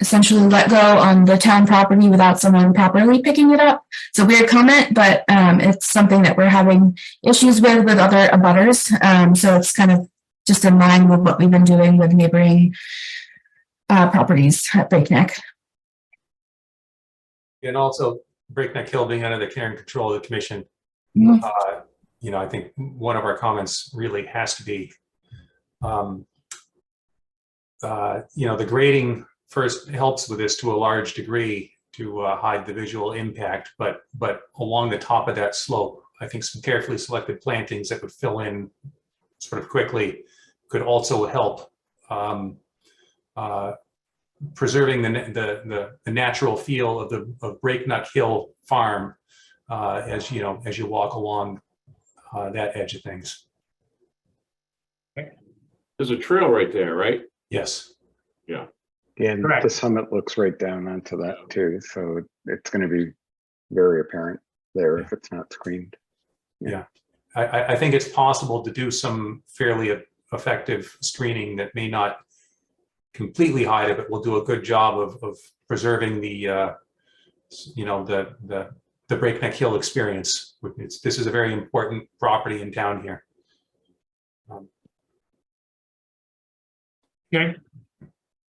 [SPEAKER 5] essentially let go on the town property without someone properly picking it up. It's a weird comment, but it's something that we're having issues with other abutters. So it's kind of just in line with what we've been doing with neighboring properties at Breakneck.
[SPEAKER 3] And also Breakneck Hill being under the care and control of the commission.
[SPEAKER 5] Mhm.
[SPEAKER 3] I think one of our comments really has to be, the grading first helps with this to a large degree to hide the visual impact, but along the top of that slope, I think some carefully selected plantings that would fill in sort of quickly could also help preserving the natural feel of Breakneck Hill Farm as you walk along that edge of things.
[SPEAKER 1] There's a trail right there, right?
[SPEAKER 3] Yes.
[SPEAKER 4] Yeah, and
[SPEAKER 10] Correct.
[SPEAKER 4] the summit looks right down onto that too, so it's going to be very apparent there if it's not screened.
[SPEAKER 3] I think it's possible to do some fairly effective screening that may not completely hide it, but will do a good job of preserving the, you know, the Breakneck Hill experience. This is a very important property in town here.
[SPEAKER 10] Okay,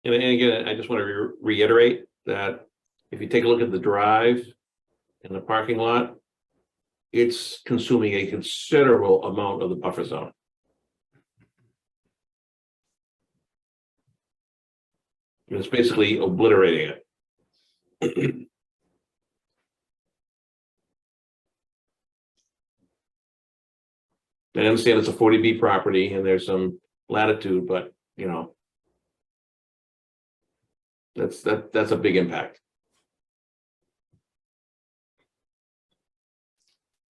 [SPEAKER 1] And again, I just want to reiterate that if you take a look at the drive and the parking lot, it's consuming a considerable amount of the buffer zone. It's basically obliterating it. I understand it's a 40B property and there's some latitude, but you know, that's a big impact.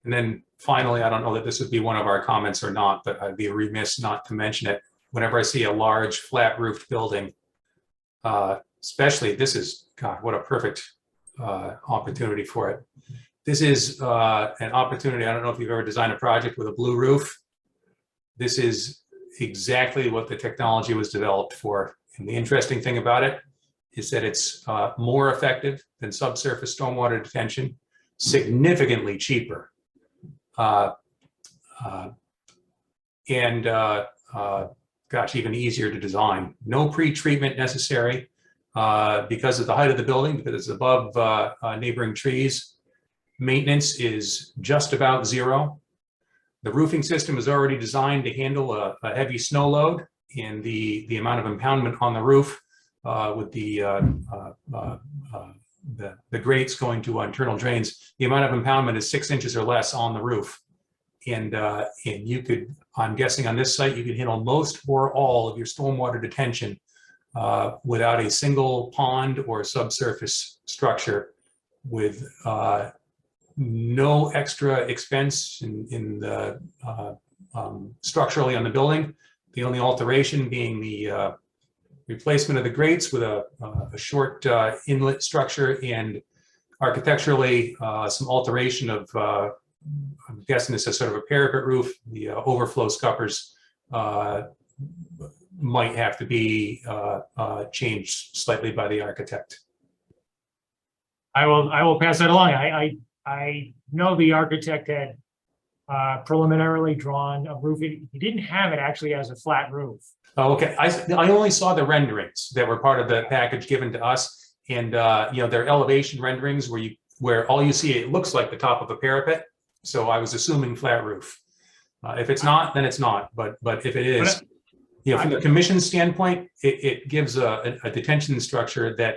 [SPEAKER 3] And then finally, I don't know that this would be one of our comments or not, but I'd be remiss not to mention it. Whenever I see a large flat roofed building, especially this is, God, what a perfect opportunity for it. This is an opportunity. I don't know if you've ever designed a project with a blue roof. This is exactly what the technology was developed for. And the interesting thing about it is that it's more effective than subsurface stormwater detention, significantly cheaper. Gosh, even easier to design. No pre-treatment necessary because of the height of the building, because it's above neighboring trees. Maintenance is just about zero. The roofing system is already designed to handle a heavy snow load, and the amount of impoundment on the roof with the grates going to internal drains, the amount of impoundment is 6 inches or less on the roof. And you could, I'm guessing on this site, you could handle most or all of your stormwater detention without a single pond or subsurface structure, with no extra expense in the structurally on the building. The only alteration being the replacement of the grates with a short inlet structure, and architecturally some alteration of, I'm guessing this is sort of a parapet roof. The overflow scuppers might have to be changed slightly by the architect.
[SPEAKER 10] I will pass that along. I know the architect had preliminarily drawn a roof. He didn't have it actually as a flat roof.
[SPEAKER 3] Oh, okay. I only saw the renderings that were part of the package given to us, and you know, they're elevation renderings where all you see, it looks like the top of a parapet. So I was assuming flat roof. If it's not, then it's not. But if it is, you know, from the commission standpoint, it gives a detention structure that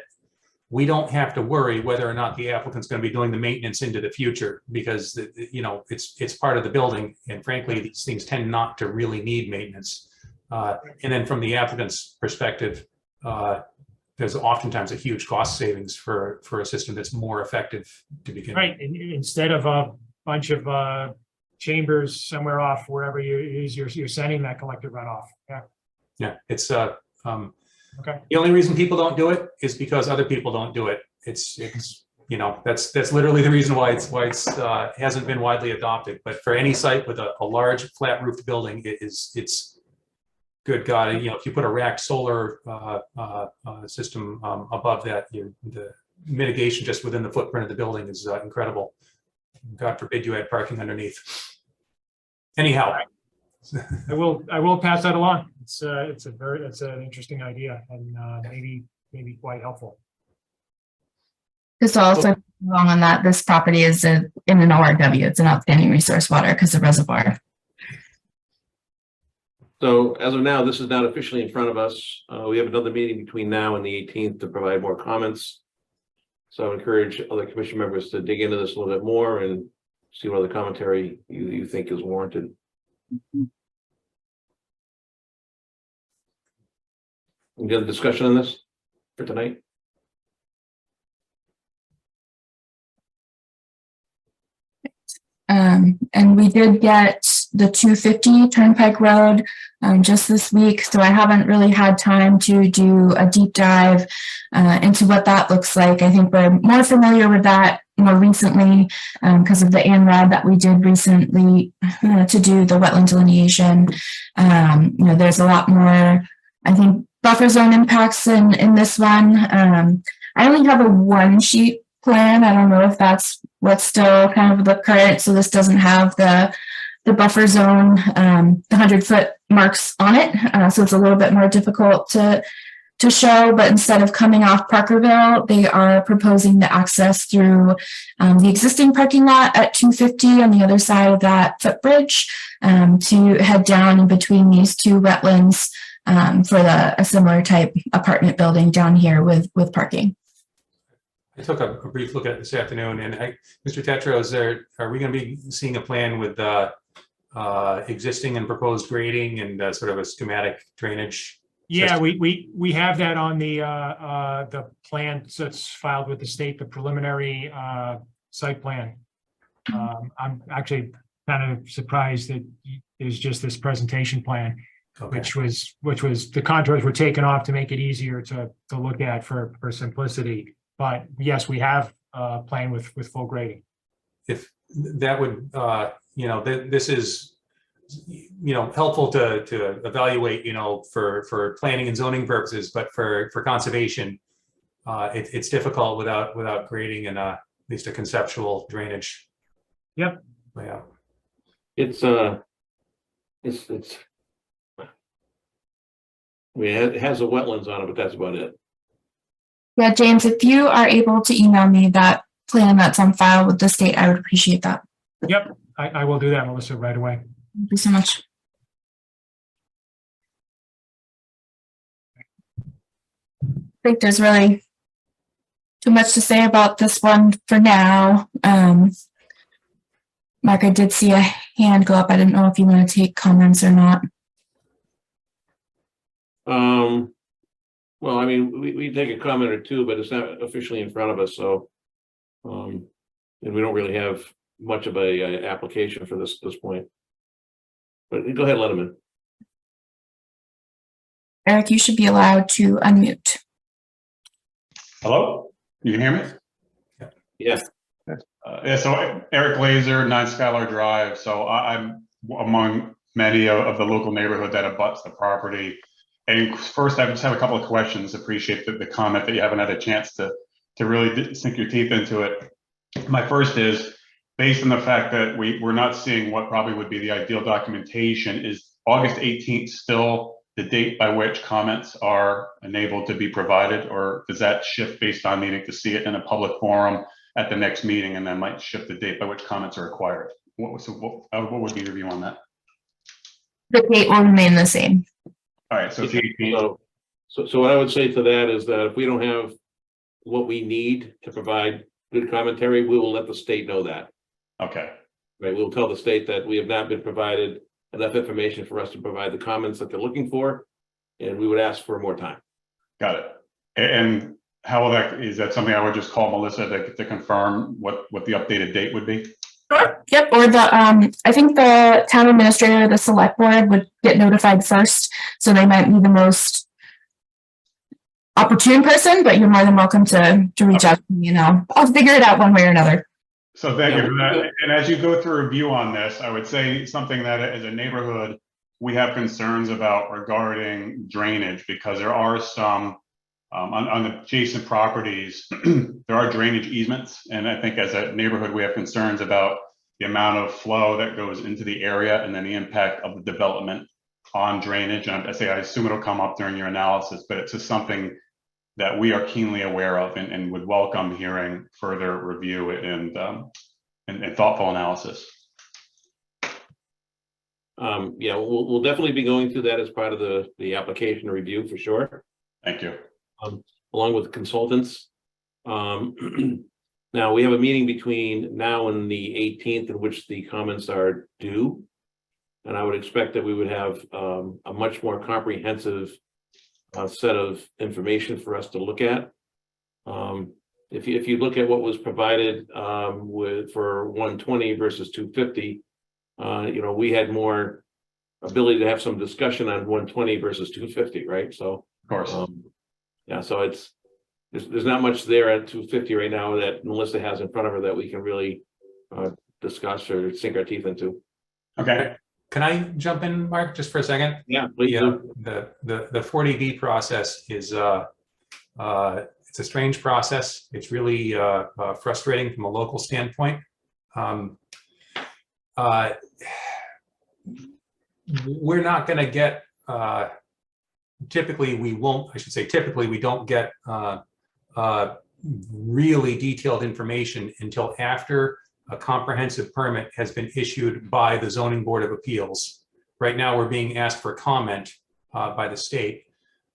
[SPEAKER 3] we don't have to worry whether or not the applicant's going to be doing the maintenance into the future, because you know, it's part of the building, and frankly, these things tend not to really need maintenance. And then from the applicant's perspective, there's oftentimes a huge cost savings for a system that's more effective to begin with.
[SPEAKER 10] Right, and instead of a bunch of chambers somewhere off wherever you're sending that collective runoff. Yeah.
[SPEAKER 3] Yeah, it's
[SPEAKER 10] Okay.
[SPEAKER 3] the only reason people don't do it is because other people don't do it. It's you know, that's literally the reason why it's hasn't been widely adopted. But for any site with a large flat roofed building, it's good God, you know, if you put a racked solar system above that, the mitigation just within the footprint of the building is incredible. God forbid you had parking underneath. Anyhow,
[SPEAKER 10] I will pass that along. It's an interesting idea, and maybe quite helpful.
[SPEAKER 5] Just also along on that, this property is in an ORW. It's an outstanding resource water because of reservoir.
[SPEAKER 1] So as of now, this is not officially in front of us. We have another meeting between now and the 18th to provide more comments. So I encourage other commission members to dig into this a little bit more and see what other commentary you think is warranted. Any other discussion on this for tonight?
[SPEAKER 5] And we did get the 250 Turnpike Road just this week, so I haven't really had time to do a deep dive into what that looks like. I think we're more familiar with that more recently because of the ANRAD that we did recently to do the wetland delineation. There's a lot more, I think, buffer zone impacts in this one. I only have a one sheet plan. I don't know if that's what's still kind of the current. So this doesn't have the buffer zone, the 100-foot marks on it. So it's a little bit more difficult to show, but instead of coming off Parkerville, they are proposing the access through the existing parking lot at 250 on the other side of that footbridge to head down in between these two wetlands for a similar type apartment building down here with parking.
[SPEAKER 3] I took a brief look at it this afternoon, and Mr. Tetro, are we going to be seeing a plan with existing and proposed grading and sort of a schematic drainage?
[SPEAKER 10] Yeah, we have that on the plan that's filed with the state, the preliminary site plan. I'm actually kind of surprised that there's just this presentation plan,
[SPEAKER 3] Okay.
[SPEAKER 10] which was the contours were taken off to make it easier to look at for simplicity. But yes, we have a plan with full grading.
[SPEAKER 3] If that would, this is, helpful to evaluate, for planning and zoning purposes, but for conservation, it's difficult without grading and at least a conceptual drainage.
[SPEAKER 10] Yep.
[SPEAKER 3] Layout.
[SPEAKER 1] It has the wetlands on it, but that's about it.
[SPEAKER 5] Yeah, James, if you are able to email me that plan that's on file with the state, I would appreciate that.
[SPEAKER 10] Yep, I will do that, Melissa, right away.
[SPEAKER 5] Thank you so much. I think there's really too much to say about this one for now. Mark, I did see a hand go up. I didn't know if you want to take comments or not.
[SPEAKER 1] Well, I mean, we take a comment or two, but it's not officially in front of us, so and we don't really have much of a application for this point. But go ahead, let him in.
[SPEAKER 5] Eric, you should be allowed to unmute.
[SPEAKER 11] Hello, you can hear me?
[SPEAKER 1] Yes.
[SPEAKER 11] Yeah, so Eric Laser, 9 Skylar Drive. So I'm among many of the local neighborhood that abuts the property. And first, I just have a couple of questions. Appreciate the comment that you haven't had a chance to really sink your teeth into it. My first is, based on the fact that we're not seeing what probably would be the ideal documentation, is August 18th still the date by which comments are enabled to be provided, or does that shift based on needing to see it in a public forum at the next meeting, and then might shift the date by which comments are required? What would be your view on that?
[SPEAKER 5] The date will remain the same.
[SPEAKER 11] All right, so it's the 18th.
[SPEAKER 1] So what I would say to that is that if we don't have what we need to provide good commentary, we will let the state know that.
[SPEAKER 11] Okay.
[SPEAKER 1] Right, we'll tell the state that we have not been provided enough information for us to provide the comments that they're looking for, and we would ask for more time.
[SPEAKER 11] Got it. And how will that, is that something I would just call Melissa to confirm what the updated date would be?
[SPEAKER 5] Sure. Yep, or I think the town administrator or the select board would get notified first, so they might be the most opportune person, but you're more than welcome to reach out to me, I'll figure it out one way or another.
[SPEAKER 11] So thank you for that. And as you go through a review on this, I would say something that as a neighborhood, we have concerns about regarding drainage, because there are some on adjacent properties, there are drainage easements. And I think as a neighborhood, we have concerns about the amount of flow that goes into the area and then the impact of the development on drainage. And I assume it'll come up during your analysis, but it's just something that we are keenly aware of and would welcome hearing further review and thoughtful analysis.
[SPEAKER 1] Yeah, we'll definitely be going through that as part of the application review for sure.
[SPEAKER 11] Thank you.
[SPEAKER 1] Along with consultants. Now we have a meeting between now and the 18th in which the comments are due. And I would expect that we would have a much more comprehensive set of information for us to look at. If you look at what was provided for 120 versus 250, we had more ability to have some discussion on 120 versus 250, right? So,
[SPEAKER 11] Of course.
[SPEAKER 1] yeah, so there's not much there at 250 right now that Melissa has in front of her that we can really discuss or sink our teeth into.
[SPEAKER 11] Okay.
[SPEAKER 3] Can I jump in, Mark, just for a second?
[SPEAKER 1] Yeah, please do.
[SPEAKER 3] The 40B process is it's a strange process. It's really frustrating from a local standpoint. We're not going to get. Typically, we won't. I should say, typically, we don't get really detailed information until after a comprehensive permit has been issued by the Zoning Board of Appeals. Right now, we're being asked for comment by the state.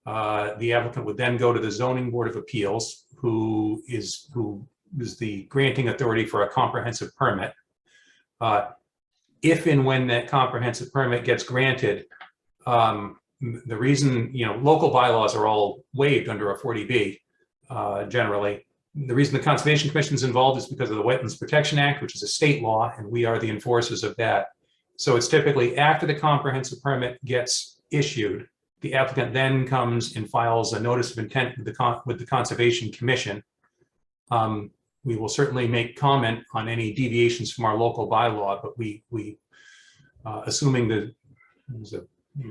[SPEAKER 3] The applicant would then go to the Zoning Board of Appeals, who is the granting authority for a comprehensive permit. If and when that comprehensive permit gets granted, the reason, local bylaws are all waived under a 40B generally. The reason the Conservation Commission is involved is because of the Wetlands Protection Act, which is a state law, and we are the enforcers of that. So it's typically after the comprehensive permit gets issued, the applicant then comes and files a notice of intent with the Conservation Commission. We will certainly make comment on any deviations from our local bylaw, but we assuming that there's a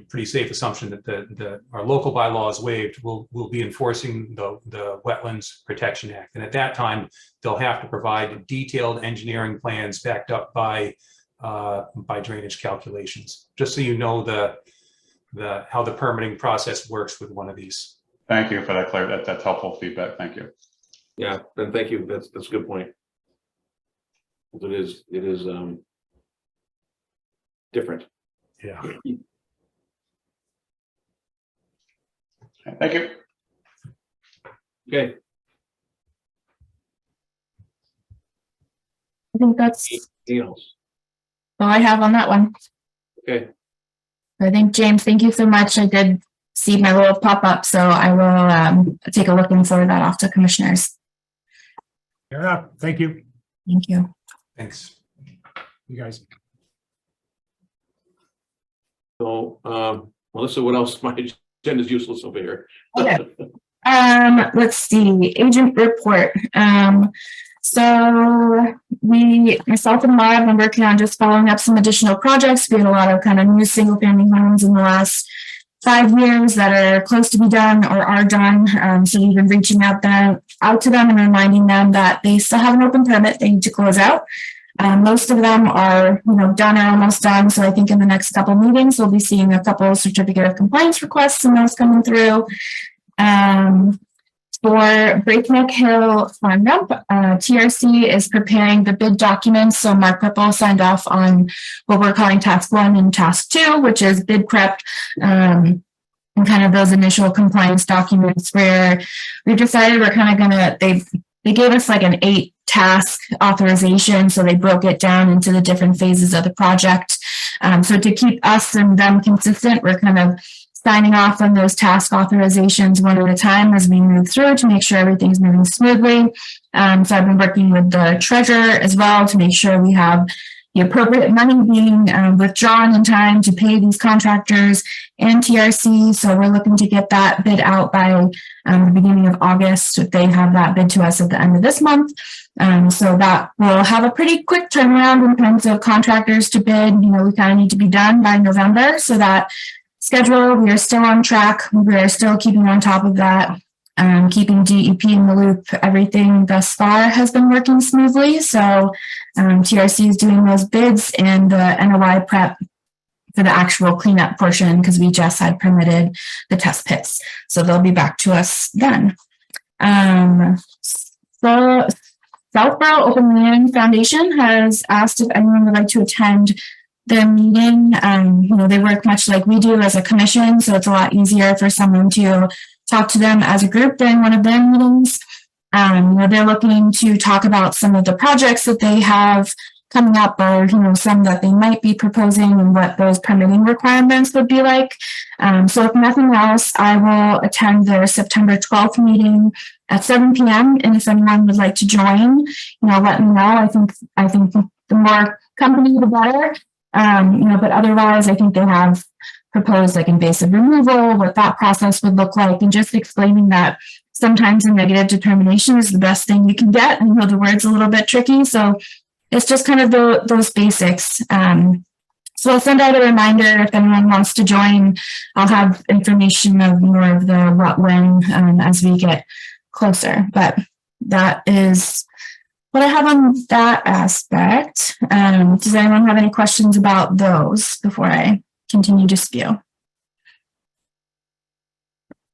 [SPEAKER 3] pretty safe assumption that our local bylaw is waived, we'll be enforcing the Wetlands Protection Act. And at that time, they'll have to provide detailed engineering plans backed up by drainage calculations, just so you know how the permitting process works with one of these.
[SPEAKER 11] Thank you for that, Claire. That's helpful feedback. Thank you.
[SPEAKER 1] Yeah, and thank you. That's a good point. It is different.
[SPEAKER 3] Yeah.
[SPEAKER 11] Thank you.
[SPEAKER 1] Okay.
[SPEAKER 5] I think that's
[SPEAKER 1] Anything else?
[SPEAKER 5] all I have on that one.
[SPEAKER 1] Okay.
[SPEAKER 5] I think, James, thank you so much. I did see my little pop-up, so I will take a look and forward that off to commissioners.
[SPEAKER 10] Fair enough. Thank you,
[SPEAKER 5] Thank you.
[SPEAKER 3] Thanks.
[SPEAKER 10] you guys.
[SPEAKER 1] So, Melissa, what else? My agenda's useless over here.
[SPEAKER 5] Okay. Let's see, agent report. So myself and Laura have been working on just following up some additional projects. We had a lot of kind of new single family homes in the last 5 years that are close to be done or are done. So we've been reaching out to them and reminding them that they still have an open permit they need to close out. Most of them are, done or almost done. So I think in the next couple meetings, we'll be seeing a couple of certificate of compliance requests and those coming through. For Breakneck Hill Farm Dump, TRC is preparing the bid documents. So Mark Whipple signed off on what we're calling task 1 and task 2, which is bid prep, and kind of those initial compliance documents where we've decided we're kind of gonna, they gave us like an 8-task authorization. So they broke it down into the different phases of the project. So to keep us and them consistent, we're kind of signing off on those task authorizations one at a time as we move through to make sure everything's moving smoothly. So I've been working with the treasurer as well to make sure we have the appropriate money being withdrawn in time to pay these contractors and TRC. So we're looking to get that bid out by the beginning of August if they have that bid to us at the end of this month. So that will have a pretty quick turnaround in terms of contractors to bid. We kind of need to be done by November. So that schedule, we are still on track. We are still keeping on top of that, keeping DEP in the loop. Everything thus far has been working smoothly. So TRC is doing those bids and the NOI prep for the actual cleanup portion because we just had permitted the test pits. So they'll be back to us then. So Southborough Open Land Foundation has asked if anyone would like to attend their meeting. They work much like we do as a commission, so it's a lot easier for someone to talk to them as a group during one of their meetings. They're looking to talk about some of the projects that they have coming up or, some that they might be proposing and what those permitting requirements would be like. So if nothing else, I will attend their September 12th meeting at 7 p.m. And if anyone would like to join, let me know. I think the more company, the better. But otherwise, I think they have proposed like invasive removal, what that process would look like, and just explaining that sometimes a negative determination is the best thing you can get. I know the word's a little bit tricky, so it's just kind of those basics. So I'll send out a reminder if anyone wants to join. I'll have information of more of the what, when, as we get closer. But that is what I have on that aspect. Does anyone have any questions about those before I continue to spew?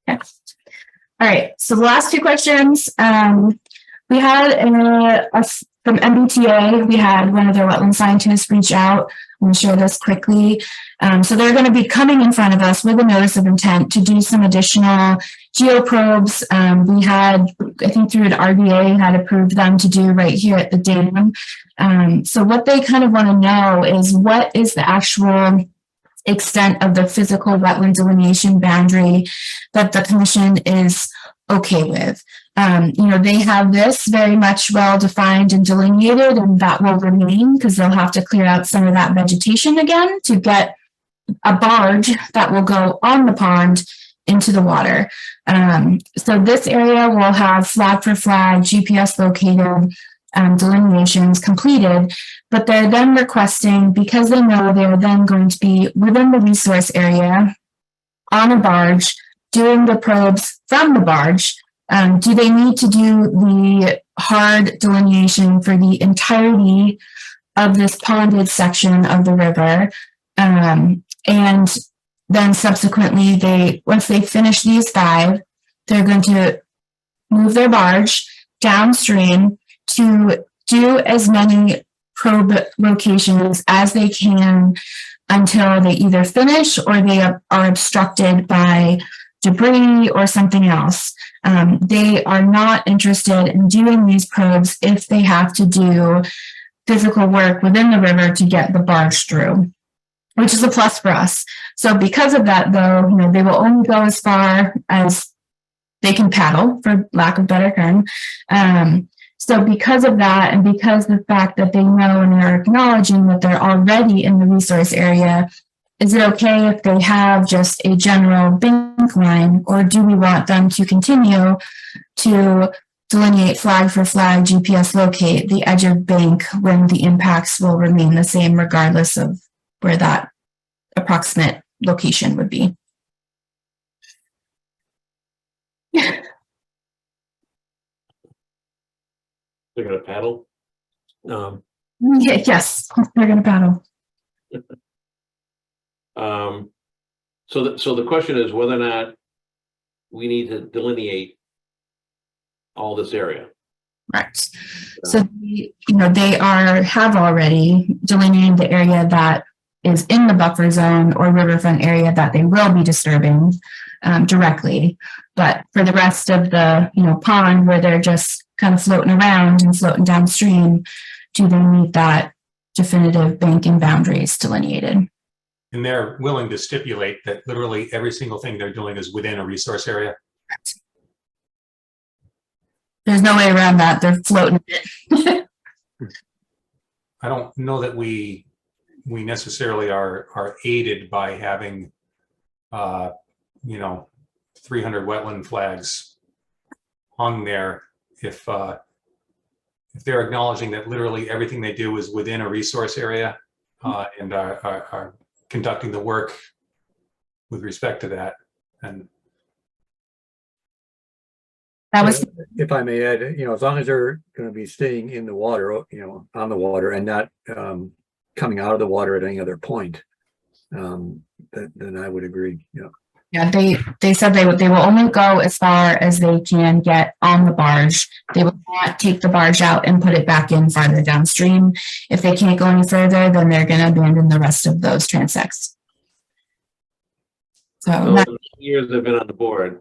[SPEAKER 5] Okay. All right. So the last two questions, we had from MBTA, we had one of their wetland scientists reach out. I'm going to share this quickly. So they're going to be coming in front of us with a notice of intent to do some additional geoprobes. We had, I think through an RDA, had approved them to do right here at the dam. So what they kind of want to know is what is the actual extent of the physical wetland delineation boundary that the commission is okay with. They have this very much well defined and delineated, and that will remain because they'll have to clear out some of that vegetation again to get a barge that will go on the pond into the water. So this area will have flag for flag, GPS located delineations completed, but they're then requesting, because they know they're then going to be within the resource area on a barge, doing the probes from the barge. Do they need to do the hard delineation for the entirety of this ponded section of the river? And then subsequently, once they finish these 5, they're going to move their barge downstream to do as many probe locations as they can until they either finish or they are obstructed by debris or something else. They are not interested in doing these probes if they have to do physical work within the river to get the barge through, which is a plus for us. So because of that, though, they will only go as far as they can paddle, for lack of better term. So because of that, and because the fact that they know and are acknowledging that they're already in the resource area, is it okay if they have just a general bank line, or do we want them to continue to delineate flag for flag, GPS locate the edge of bank when the impacts will remain the same regardless of where that approximate location would be?
[SPEAKER 1] They're gonna paddle.
[SPEAKER 5] Yes, they're going to paddle.
[SPEAKER 1] So the question is whether or not we need to delineate all this area.
[SPEAKER 5] Right. So they have already delineated the area that is in the buffer zone or riverfront area that they will be disturbing directly. But for the rest of the pond where they're just kind of floating around and floating downstream, do they meet that definitive banking boundaries delineated?
[SPEAKER 3] And they're willing to stipulate that literally every single thing they're doing is within a resource area.
[SPEAKER 5] There's no way around that. They're floating it.
[SPEAKER 3] I don't know that we necessarily are aided by having 300 wetland flags hung there if they're acknowledging that literally everything they do is within a resource area and are conducting the work with respect to that. And
[SPEAKER 5] That was
[SPEAKER 7] if I may add, as long as they're going to be staying in the water, on the water and not coming out of the water at any other point, then I would agree.
[SPEAKER 5] Yeah, they said they will only go as far as they can get on the barge. They will not take the barge out and put it back in farther downstream. If they can't go any further, then they're going to abandon the rest of those transects.
[SPEAKER 1] So the years they've been on the board,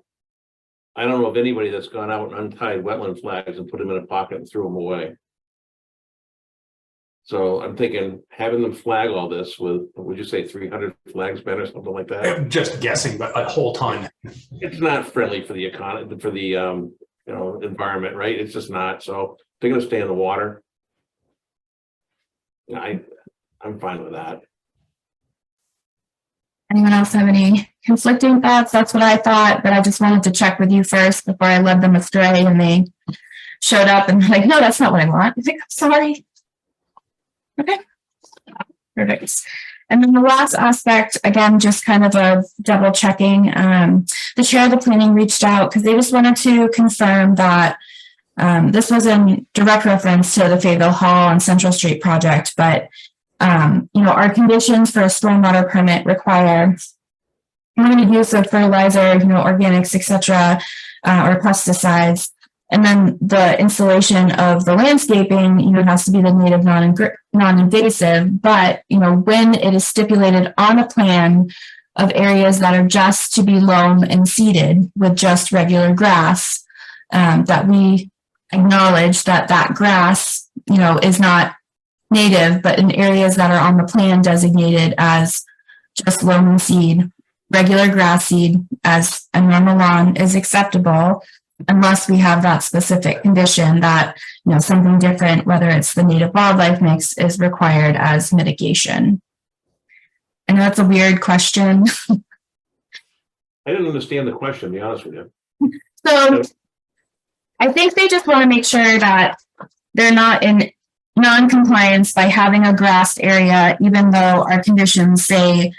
[SPEAKER 1] I don't know of anybody that's gone out and untied wetland flags and put them in a pocket and threw them away. So I'm thinking having them flag all this with, would you say 300 flags ben or something like that?
[SPEAKER 3] I'm just guessing, but a whole ton.
[SPEAKER 1] It's not friendly for the economy, for the environment, right? It's just not. So they're going to stay in the water. I'm fine with that.
[SPEAKER 5] Anyone else have any conflicting thoughts? That's what I thought, but I just wanted to check with you first before I led them astray and they showed up and like, no, that's not what I want. I think, I'm sorry. Okay. Perfect. And then the last aspect, again, just kind of a double checking. The chair of the planning reached out because they just wanted to confirm that this was in direct reference to the Fayetteville Hall and Central Street project, but our conditions for a stormwater permit require limited use of fertilizer, organics, etc., or pesticides. And then the installation of the landscaping, has to be the native non-invasive. But, when it is stipulated on a plan of areas that are just to be loam and seeded with just regular grass, that we acknowledge that grass, is not native, but in areas that are on the plan designated as just loam and seed, regular grass seed as a normal lawn is acceptable, unless we have that specific condition that, something different, whether it's the native wildlife mix, is required as mitigation. I know that's a weird question.
[SPEAKER 1] I didn't understand the question, to be honest with you.
[SPEAKER 5] So I think they just want to make sure that they're not in non-compliance by having a grassed area, even though our conditions say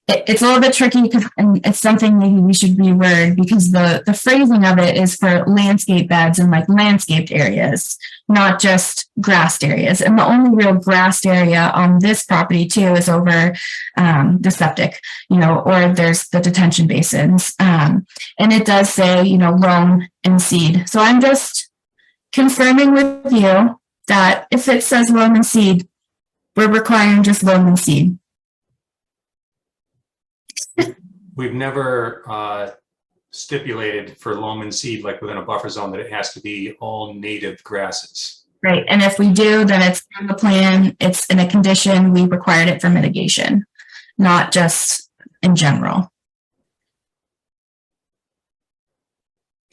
[SPEAKER 5] it's a little bit tricky and it's something maybe we should reword because the phrasing of it is for landscape beds and like landscaped areas, not just grassed areas. And the only real grassed area on this property too is over the septic, or there's the detention basins. And it does say, loam and seed. So I'm just confirming with you that if it says loam and seed, we're requiring just loam and seed.
[SPEAKER 3] We've never stipulated for loam and seed, like within a buffer zone, that it has to be all native grasses.
[SPEAKER 5] Right, and if we do, then it's on the plan, it's in a condition, we required it for mitigation, not just in general.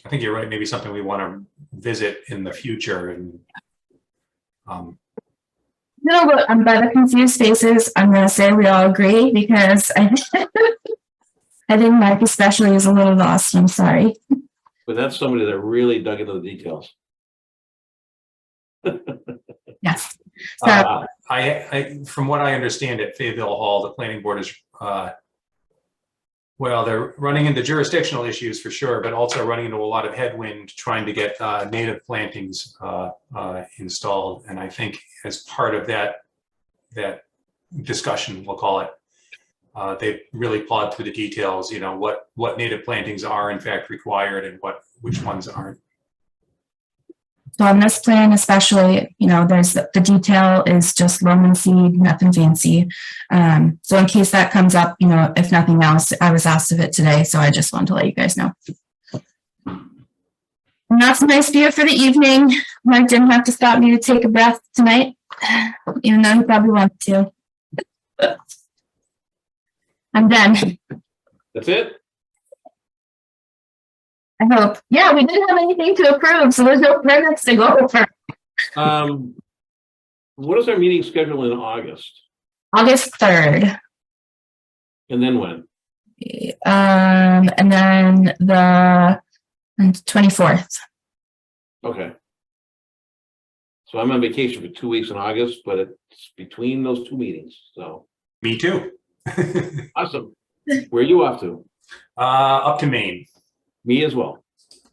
[SPEAKER 3] I think you're right, maybe something we want to visit in the future. And
[SPEAKER 5] No, but by the confused faces, I'm going to say we all agree because I think Mike especially is a little lost. I'm sorry.
[SPEAKER 1] But that's somebody that really dug into the details.
[SPEAKER 5] Yes. So,
[SPEAKER 3] I from what I understand at Fayetteville Hall, the planning board is, they're running into jurisdictional issues for sure, but also running into a lot of headwind trying to get native plantings installed. And I think as part of that discussion, we'll call it, they really plod through the details, what native plantings are in fact required and which ones aren't.
[SPEAKER 5] So on this plan, especially, there's the detail is just loam and seed, nothing fancy. So in case that comes up, if nothing else, I was asked of it today, so I just wanted to let you guys know. And that's a nice view for the evening. Mike didn't have to stop me to take a breath tonight, even though he probably wanted to. I'm done.
[SPEAKER 1] That's it?
[SPEAKER 5] I hope. Yeah, we didn't have anything to approve, so there's no permits to go over.
[SPEAKER 1] What is our meeting schedule in August?
[SPEAKER 5] August 3rd.
[SPEAKER 1] And then when?
[SPEAKER 5] And then the 24th.
[SPEAKER 1] Okay. So I'm on vacation for 2 weeks in August, but it's between those two meetings, so.
[SPEAKER 3] Me too.
[SPEAKER 1] Awesome. Where are you off to?
[SPEAKER 3] Up to Maine.
[SPEAKER 1] Me as well.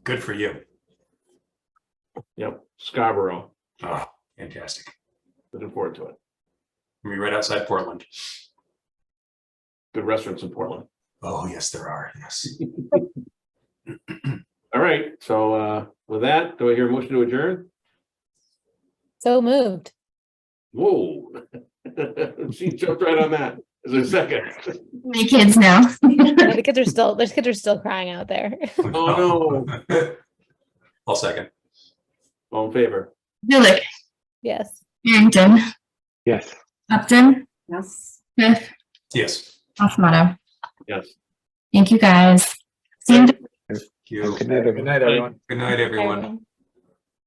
[SPEAKER 3] Good for you.
[SPEAKER 1] Yep, Scarborough.
[SPEAKER 3] Oh, fantastic.
[SPEAKER 1] Looking forward to it.
[SPEAKER 3] We're right outside Portland.
[SPEAKER 1] Good restaurants in Portland.
[SPEAKER 3] Oh, yes, there are. Yes.
[SPEAKER 1] All right, so with that, do I hear a motion to adjourn?
[SPEAKER 12] So moved.
[SPEAKER 1] Whoa. She jumped right on that. Is there a second?
[SPEAKER 5] My kids now.
[SPEAKER 12] The kids are still crying out there.
[SPEAKER 1] Oh, no.
[SPEAKER 3] I'll second.
[SPEAKER 1] All in favor?
[SPEAKER 5] Julik,
[SPEAKER 12] Yes.
[SPEAKER 5] Harrington,
[SPEAKER 4] Yes.
[SPEAKER 5] Upton,
[SPEAKER 6] Yes.
[SPEAKER 5] Smith,
[SPEAKER 3] Yes.
[SPEAKER 5] Osmato.
[SPEAKER 1] Yes.
[SPEAKER 5] Thank you guys. See you.
[SPEAKER 3] Thank you.
[SPEAKER 4] Good night, everyone.
[SPEAKER 7] Good night, everyone.
[SPEAKER 3] Good night, everyone.
[SPEAKER 12] Everyone.